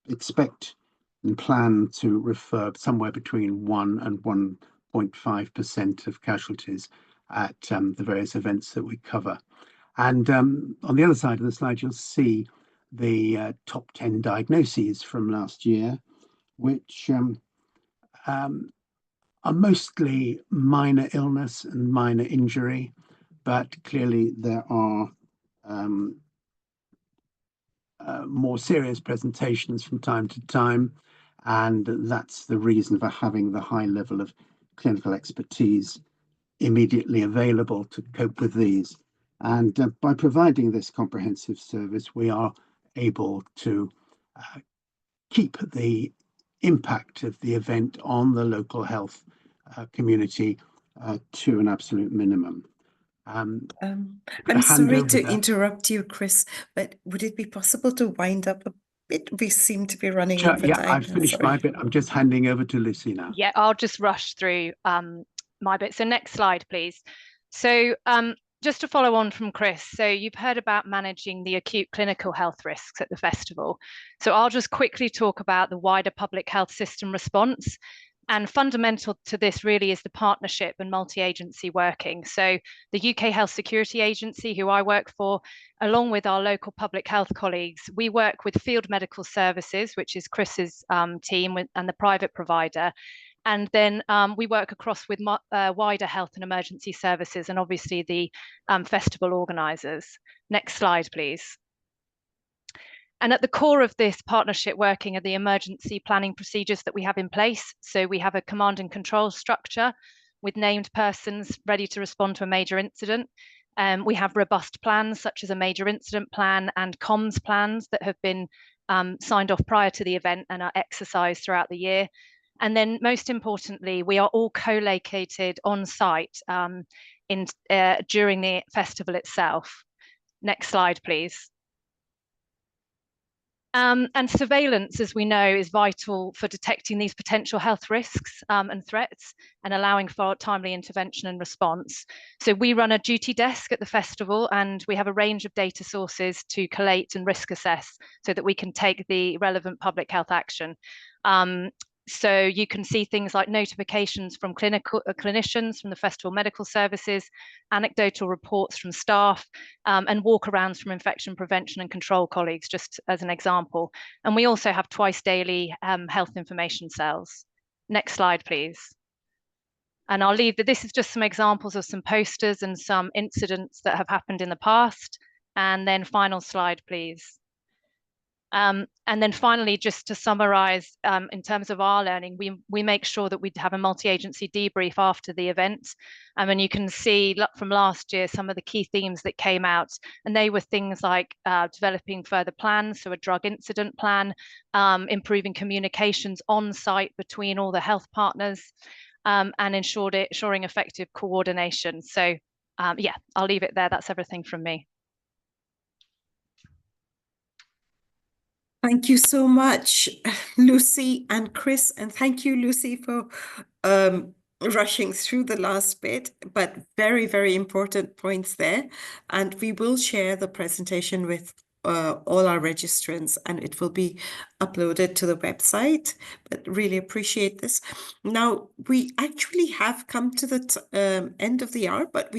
expect and plan to refer somewhere between 1 and 1.5% of casualties at the various events that we cover. And on the other side of the slide, you'll see the top 10 diagnoses from last year, which are mostly minor illness and minor injury, but clearly there are more serious presentations from time to time, and that's the reason for having the high level of clinical expertise immediately available to cope with these. And by providing this comprehensive service, we are able to keep the impact of the event on the local health community to an absolute minimum. I'm sorry to interrupt you, Chris, but would it be possible to wind up a bit? We seem to be running over time. I've finished my bit. I'm just handing over to Lucy now. Yeah, I'll just rush through my bit. So next slide, please. So just to follow on from Chris, so you've heard about managing the acute clinical health risks at the festival. So I'll just quickly talk about the wider public health system response. And fundamental to this really is the partnership and multi-agency working. So the UK Health Security Agency, who I work for, along with our local public health colleagues, we work with field medical services, which is Chris's team, and the private provider. And then we work across with wider health and emergency services, and obviously the festival organisers. Next slide, please. And at the core of this partnership working are the emergency planning procedures that we have in place. So we have a command and control structure with named persons ready to respond to a major incident. We have robust plans such as a major incident plan and comms plans that have been signed off prior to the event and are exercised throughout the year. And then most importantly, we are all co-located on site during the festival itself. Next slide, please. And surveillance, as we know, is vital for detecting these potential health risks and threats and allowing for timely intervention and response. So we run a duty desk at the festival, and we have a range of data sources to collate and risk assess so that we can take the relevant public health action. So you can see things like notifications from clinicians, from the festival medical services, anecdotal reports from staff, and walkarounds from infection prevention and control colleagues, just as an example. And we also have twice daily health information cells. Next slide, please. And I'll leave this is just some examples of some posters and some incidents that have happened in the past. And then final slide, please. And then finally, just to summarize, in terms of our learning, we make sure that we have a multi-agency debrief after the event. And you can see from last year some of the key themes that came out, and they were things like developing further plans, so a drug incident plan, improving communications on site between all the health partners, and ensuring effective coordination. So yeah, I'll leave it there. That's everything from me. Thank you so much, Lucy and Chris, and thank you, Lucy, for rushing through the last bit, but very, very important points there. And we will share the presentation with all our registrants, and it will be uploaded to the website, but really appreciate this. Now, we actually have come to the end of the hour, but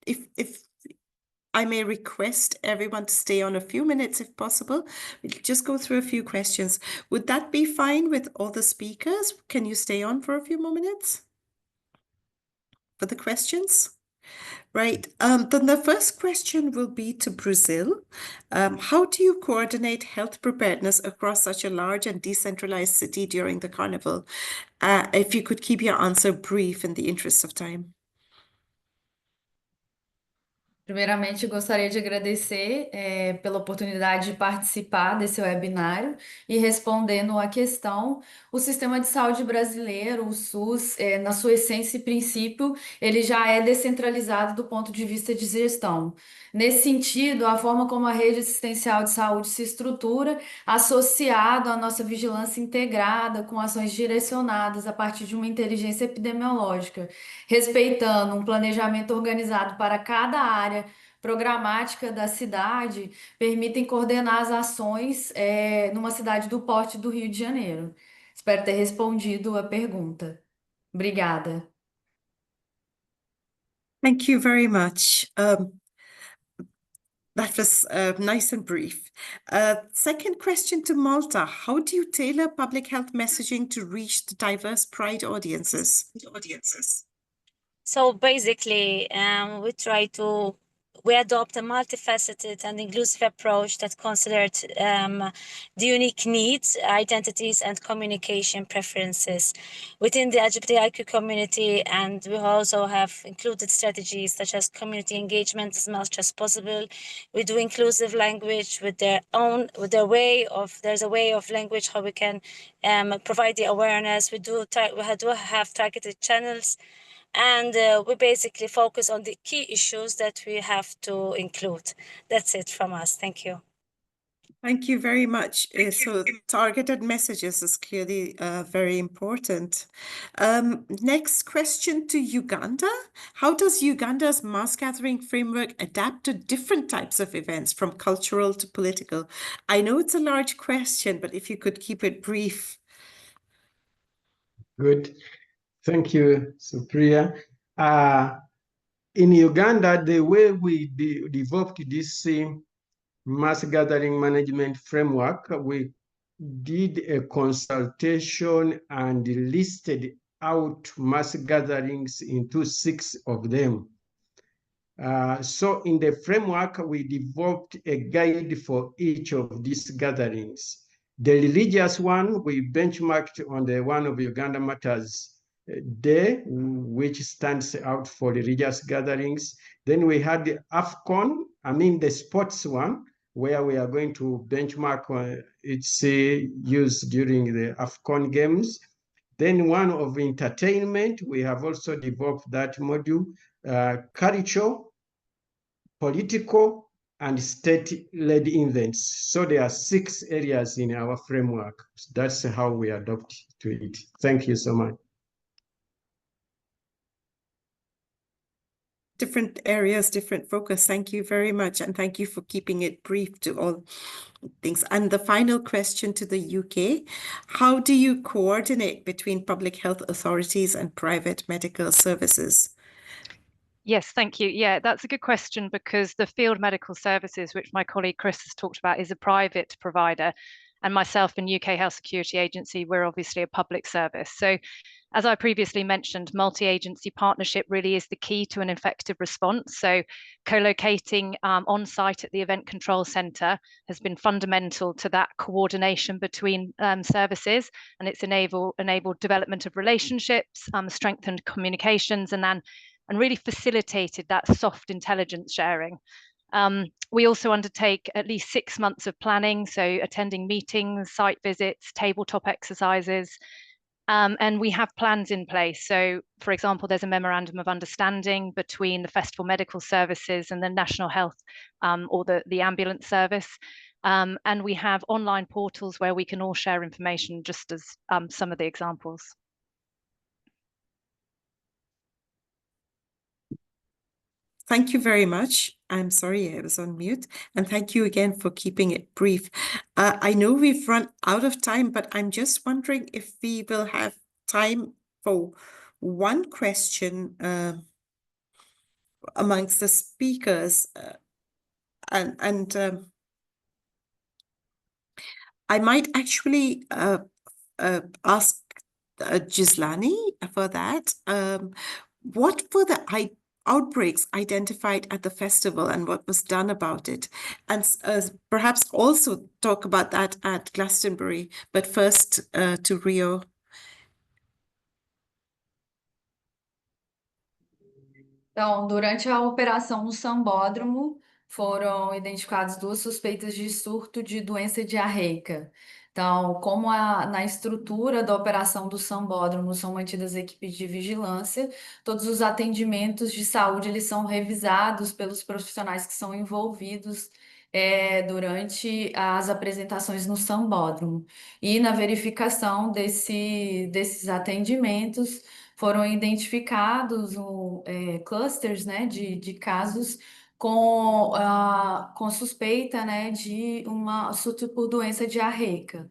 if I may request everyone to stay on a few minutes if possible. We'll just go through a few questions. Would that be fine with all the speakers? Can you stay on for a few more minutes for the questions? Right. Then the first question will be to Brazil. How do you coordinate health preparedness across such a large and decentralized city during the carnival? If you could keep your answer brief in the interest of time. Primeiramente, gostaria de agradecer pela oportunidade de participar desse webinário e respondendo à questão, o sistema de saúde brasileiro, o SUS, na sua essência e princípio, ele já é descentralizado do ponto de vista de gestão. Nesse sentido, a forma como a rede assistencial de saúde se estrutura, associado à nossa vigilância integrada, com ações direcionadas a partir de uma inteligência epidemiológica, respeitando um planejamento organizado para cada área programática da cidade, permitem coordenar as ações numa cidade do porte do Rio de Janeiro. Espero ter respondido a pergunta. Obrigada. Thank you very much. That was nice and brief. Second question to Malta. How do you tailor public health messaging to reach the diverse Pride audiences? So basically, we adopt a multifaceted and inclusive approach that considered the unique needs, identities, and communication preferences within the LGBTIQ community. And we also have included strategies such as community engagement as much as possible. We do inclusive language there's a way of language how we can provide the awareness. We do have targeted channels. And we basically focus on the key issues that we have to include. That's it from us. Thank you. Thank you very much. So targeted messages is clearly very important. Next question to Uganda. How does Uganda's mass gathering framework adapt to different types of events, from cultural to political? I know it's a large question, but if you could keep it brief. Good. Thank you, Supriya. In Uganda, the way we developed this mass gathering management framework, we did a consultation and listed out mass gatherings into 6 of them. So in the framework, we developed a guide for each of these gatherings. The religious one, we benchmarked on the one of Uganda Matters Day, which stands out for religious gatherings. Then we had the AFCON, the sports one, where we are going to benchmark its use during the AFCON games. Then one of entertainment, we have also developed that module, culture, political, and state-led events. So there are 6 areas in our framework. That's how we adopt to it. Thank you so much. Different areas, different focus. Thank you very much. And thank you for keeping it brief to all things. And the final question to the UK, how do you coordinate between public health authorities and private medical services? Yes, thank you. Yeah, that's a good question because the field medical services, which my colleague Chris has talked about, is a private provider. And myself and UK Health Security Agency, we're obviously a public service. So as I previously mentioned, multi-agency partnership really is the key to an effective response. So co-locating on site at the Event Control Centre has been fundamental to that coordination between services, and it's enabled development of relationships, strengthened communications, and really facilitated that soft intelligence sharing. We also undertake at least 6 months of planning, so attending meetings, site visits, tabletop exercises, and we have plans in place. So, for example, there's a memorandum of understanding between the Festival Medical Services and the National Health or the ambulance service. And we have online portals where we can all share information, just as some of the examples. Thank you very much. I'm sorry I was on mute. And thank you again for keeping it brief. I know we've run out of time, but I'm just wondering if we will have time for one question amongst the speakers. I might actually ask Ghislani for that. What were the outbreaks identified at the festival and what was done about it? And perhaps also talk about that at Glastonbury, but first to Rio. Então, durante a operação no Sambódromo, foram identificadas 2 suspeitas de surto de doença diarreica. Então, como na estrutura da operação do Sambódromo são mantidas equipes de vigilância, todos os atendimentos de saúde eles são revisados pelos profissionais que são envolvidos durante as apresentações no Sambódromo. E na verificação desses atendimentos, foram identificados clusters, né, de casos com suspeita, né, de uma surto por doença diarreica.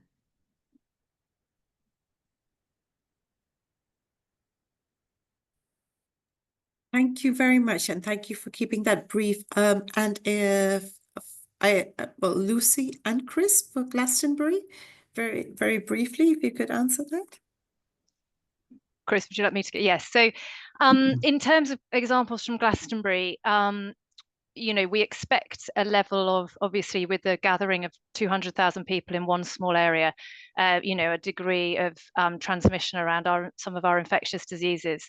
Thank you very much, and thank you for keeping that brief. And if Lucy and Chris for Glastonbury, very, very briefly, if you could answer that. Chris, would you like me to? Yes. So in terms of examples from Glastonbury, we expect a level of, obviously, with the gathering of 200,000 people in one small area, a degree of transmission around some of our infectious diseases.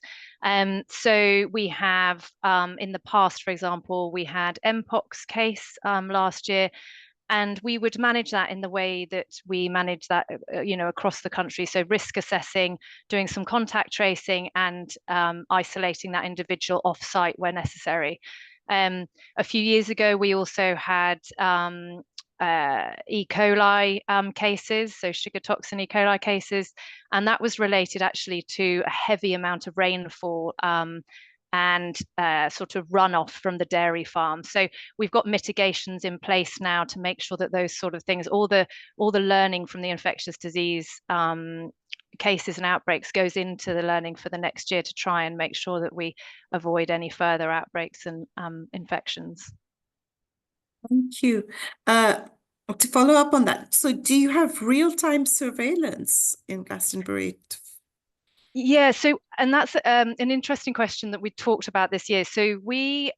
So we have, in the past, for example, we had Mpox case last year, and we would manage that in the way that we manage that, across the country. So risk assessing, doing some contact tracing, and isolating that individual off-site where necessary. A few years ago, we also had E. coli cases, so sugar toxin E. coli cases, and that was related actually to a heavy amount of rainfall and sort of runoff from the dairy farm. So we've got mitigations in place now to make sure that those sort of things, all the learning from the infectious disease cases and outbreaks goes into the learning for the next year to try and make sure that we avoid any further outbreaks and infections. Thank you. To follow up on that, so do you have real-time surveillance in Glastonbury? Yeah, so, and that's an interesting question that we talked about this year. So we,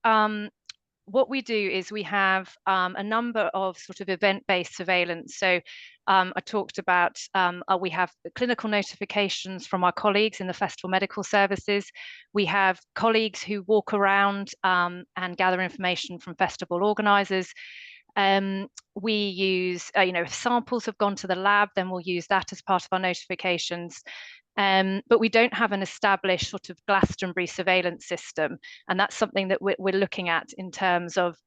what we do is we have a number of sort of event-based surveillance. So I talked about, we have clinical notifications from our colleagues in the Festival Medical Services. We have colleagues who walk around and gather information from festival organisers. We use, if samples have gone to the lab, then we'll use that as part of our notifications. But we don't have an established sort of Glastonbury surveillance system, and that's something that we're looking at in terms of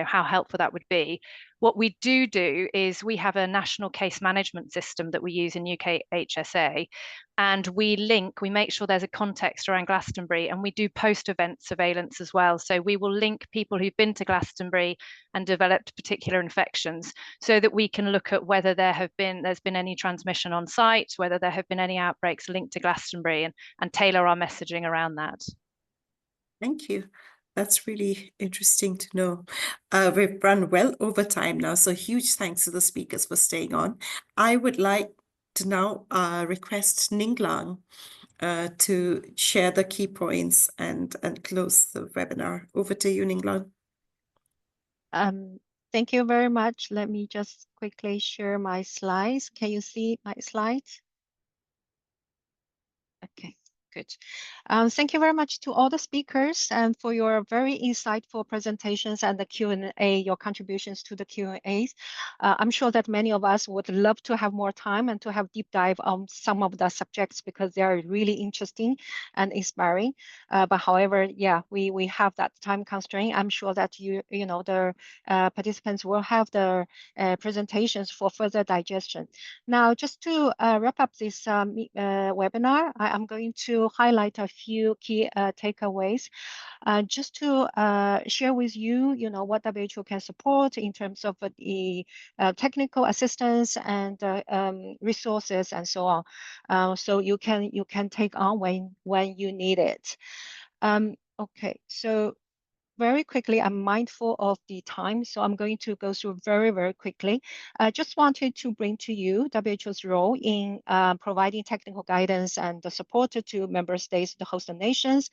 how helpful that would be. What we do is we have a national case management system that we use in UK HSA, and we make sure there's a context around Glastonbury, and we do post-event surveillance as well. So we will link people who've been to Glastonbury and developed particular infections, so that we can look at whether there's been any transmission on site, whether there have been any outbreaks linked to Glastonbury, and tailor our messaging around that. Thank you. That's really interesting to know. We've run well over time now, so huge thanks to the speakers for staying on. I would like to now request Ninglang to share the key points and close the webinar. Over to you, Ninglang. Thank you very much. Let me just quickly share my slides. Can you see my slides? Okay, good. Thank you very much to all the speakers and for your very insightful presentations and the Q&A, your contributions to the Q&As. I'm sure that many of us would love to have more time and to have deep dive on some of the subjects because they are really interesting and inspiring. But however, yeah, we have that time constraint. I'm sure that the participants will have the presentations for further digestion. Now, just to wrap up this webinar, I'm going to highlight a few key takeaways. Just to share with you, what WHO can support in terms of the technical assistance and resources and so on. So you can take on when you need it. Okay, so very quickly, I'm mindful of the time, so I'm going to go through very, very quickly. I just wanted to bring to you WHO's role in providing technical guidance and the support to member states, the host nations,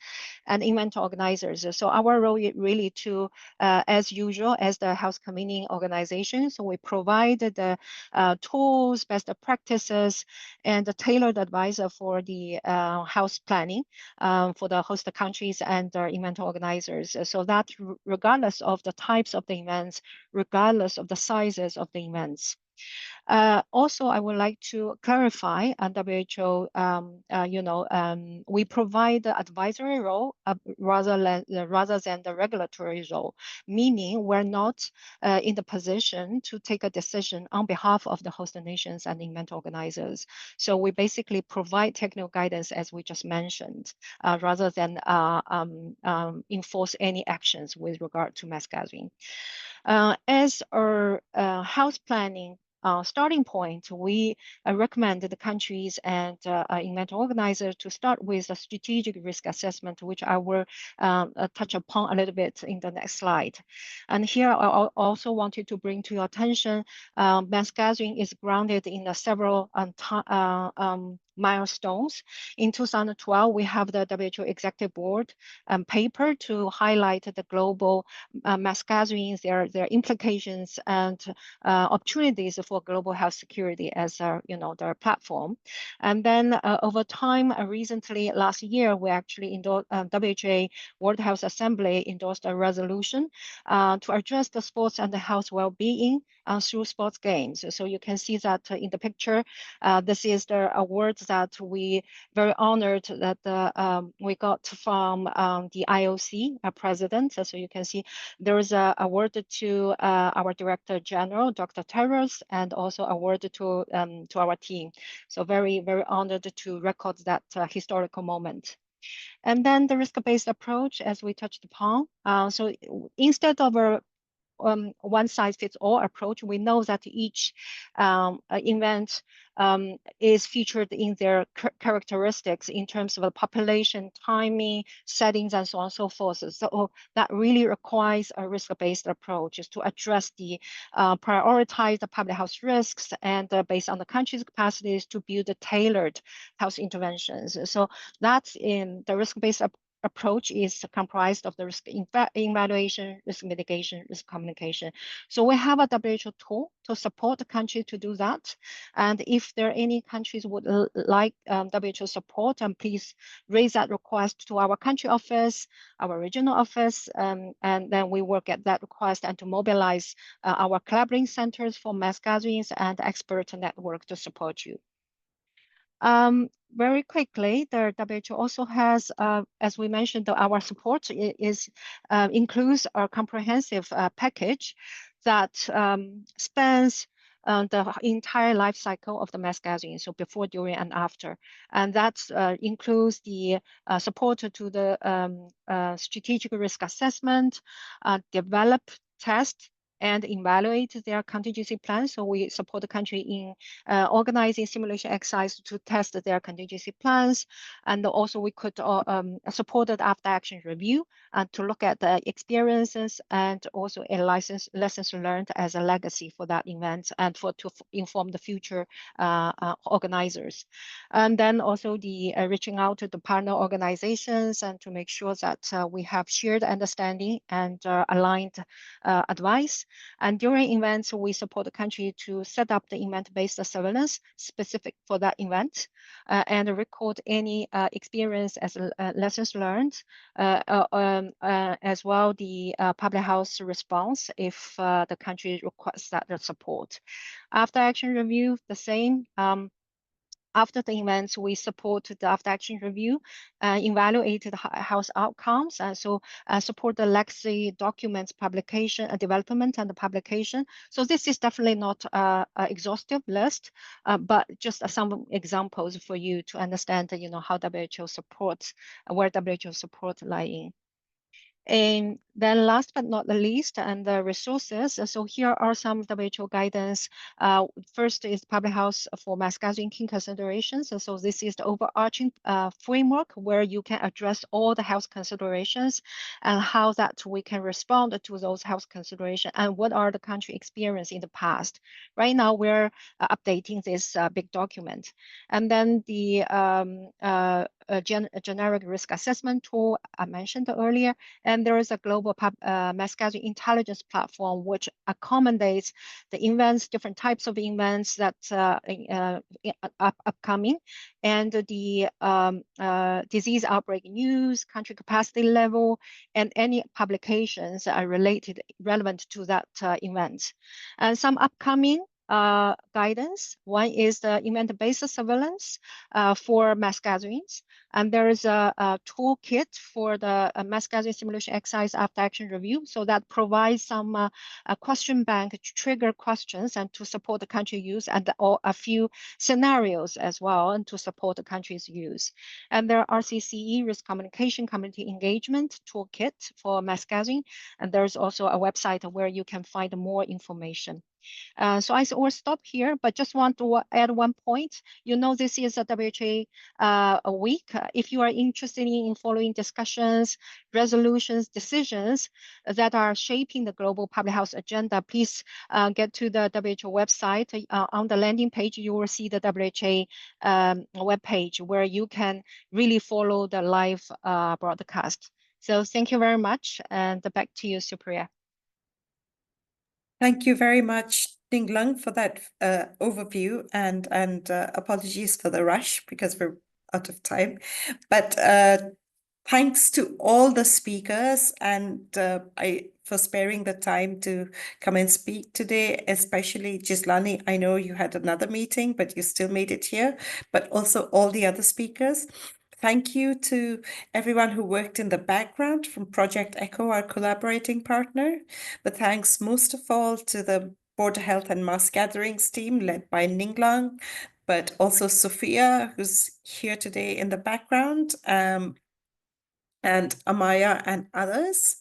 and event organizers. So our role is really to, as usual, as the health community organization, so we provide the tools, best practices, and the tailored advisor for the health planning for the host countries and event organizers. So that regardless of the types of the events, regardless of the sizes of the events. Also, I would like to clarify WHO, we provide the advisory role rather than the regulatory role, meaning we're not in the position to take a decision on behalf of the host nations and event organizers. So we basically provide technical guidance, as we just mentioned, rather than enforce any actions with regard to mass gathering. As our health planning starting point, we recommend the countries and event organizers to start with a strategic risk assessment, which I will touch upon a little bit in the next slide. And here I also wanted to bring to your attention, mass gathering is grounded in several milestones. In 2012, we have the WHO Executive Board paper to highlight the global mass gatherings, their implications and opportunities for global health security as their platform. And then over time, recently last year, we actually endorsed WHO World Health Assembly endorsed a resolution to address the sports and the health well-being through sports games. So you can see that in the picture, this is the award that we very honored that we got from the IOC president. So you can see there is an award to our Director General, Dr. Terrace, and also award to our team. So very, very honored to record that historical moment. And then the risk-based approach, as we touched upon. So instead of a one-size-fits-all approach, we know that each event is featured in their characteristics in terms of the population, timing, settings, and so on and so forth. So that really requires a risk-based approach is to address the prioritize the public health risks and based on the country's capacities to build tailored health interventions. So that's in the risk-based approach is comprised of the risk evaluation, risk mitigation, risk communication. So we have a WHO tool to support the country to do that. And if there are any countries would like WHO support, please raise that request to our country office, our regional office, and then we will get that request and to mobilize our collaborating centers for mass gatherings and expert network to support you. Very quickly, the WHO also has, as we mentioned, our support includes a comprehensive package that spans the entire life cycle of the mass gathering, so before, during, and after. And that includes the support to the strategic risk assessment, develop, test, and evaluate their contingency plans. So we support the country in organizing simulation exercise to test their contingency plans. And also we could support the after action review to look at the experiences and also a lessons learned as a legacy for that event and to inform the future organizers. And then also the reaching out to the partner organizations and to make sure that we have shared understanding and aligned advice. And during events, we support the country to set up the event-based surveillance specific for that event and record any experience as lessons learned, as well the public health response if the country requests that support. After action review, the same. After the events, we support the after action review, evaluate the health outcomes, and so support the legacy documents publication, development and publication. So this is definitely not an exhaustive list, but just some examples for you to understand, how WHO supports, where WHO support lying. And then last but not the least, and the resources. So here are some WHO guidance. First is public health for mass gathering key considerations. So this is the overarching framework where you can address all the health considerations and how that we can respond to those health considerations and what are the country experience in the past. Right now, we're updating this big document. And then the generic risk assessment tool I mentioned earlier. And there is a global mass gathering intelligence platform which accommodates the events, different types of events that upcoming, and the disease outbreak news, country capacity level, and any publications are relevant to that event. And some upcoming guidance. One is the event-based surveillance for mass gatherings. And there is a toolkit for the mass gathering simulation exercise after action review. So that provides some a question bank to trigger questions and to support the country use and a few scenarios as well and to support the country's use. And there are RCCE, risk communication, community engagement toolkit for mass gathering. And there's also a website where you can find more information. So I will stop here, but just want to add one point. This is a WHA a week. If you are interested in following discussions, resolutions, decisions that are shaping the global public health agenda, please get to the WHO website. On the landing page, you will see the WHO webpage where you can really follow the live broadcast. So thank you very much, and back to you, Supriya. Thank you very much, Ding Lung, for that overview, and apologies for the rush because we're out of time. But thanks to all the speakers and for sparing the time to come and speak today, especially Gislani. I know you had another meeting, but you still made it here, but also all the other speakers. Thank you to everyone who worked in the background from Project ECHO, our collaborating partner. But thanks most of all to the Border Health and Mass Gatherings team led by Ninglang, but also Sophia, who's here today in the background, and Amaya and others.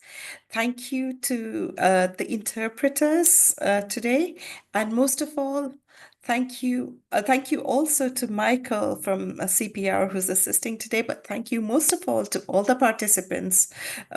Thank you to the interpreters today, and most of all, Thank you. Thank you also to Michael from CPR who's assisting today, but thank you most of all to all the participants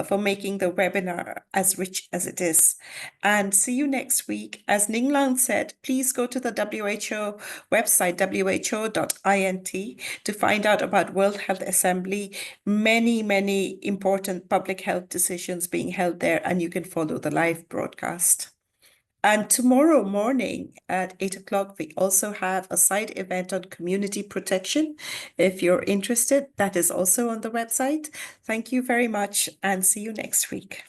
for making the webinar as rich as it is. And see you next week. As Ninglan said, please go to the WHO website, who.int, to find out about World Health Assembly. Many important public health decisions being held there, and you can follow the live broadcast. And tomorrow morning at 8 o'clock, we also have a side event on community protection. If you're interested, that is also on the website. Thank you very much and see you next week.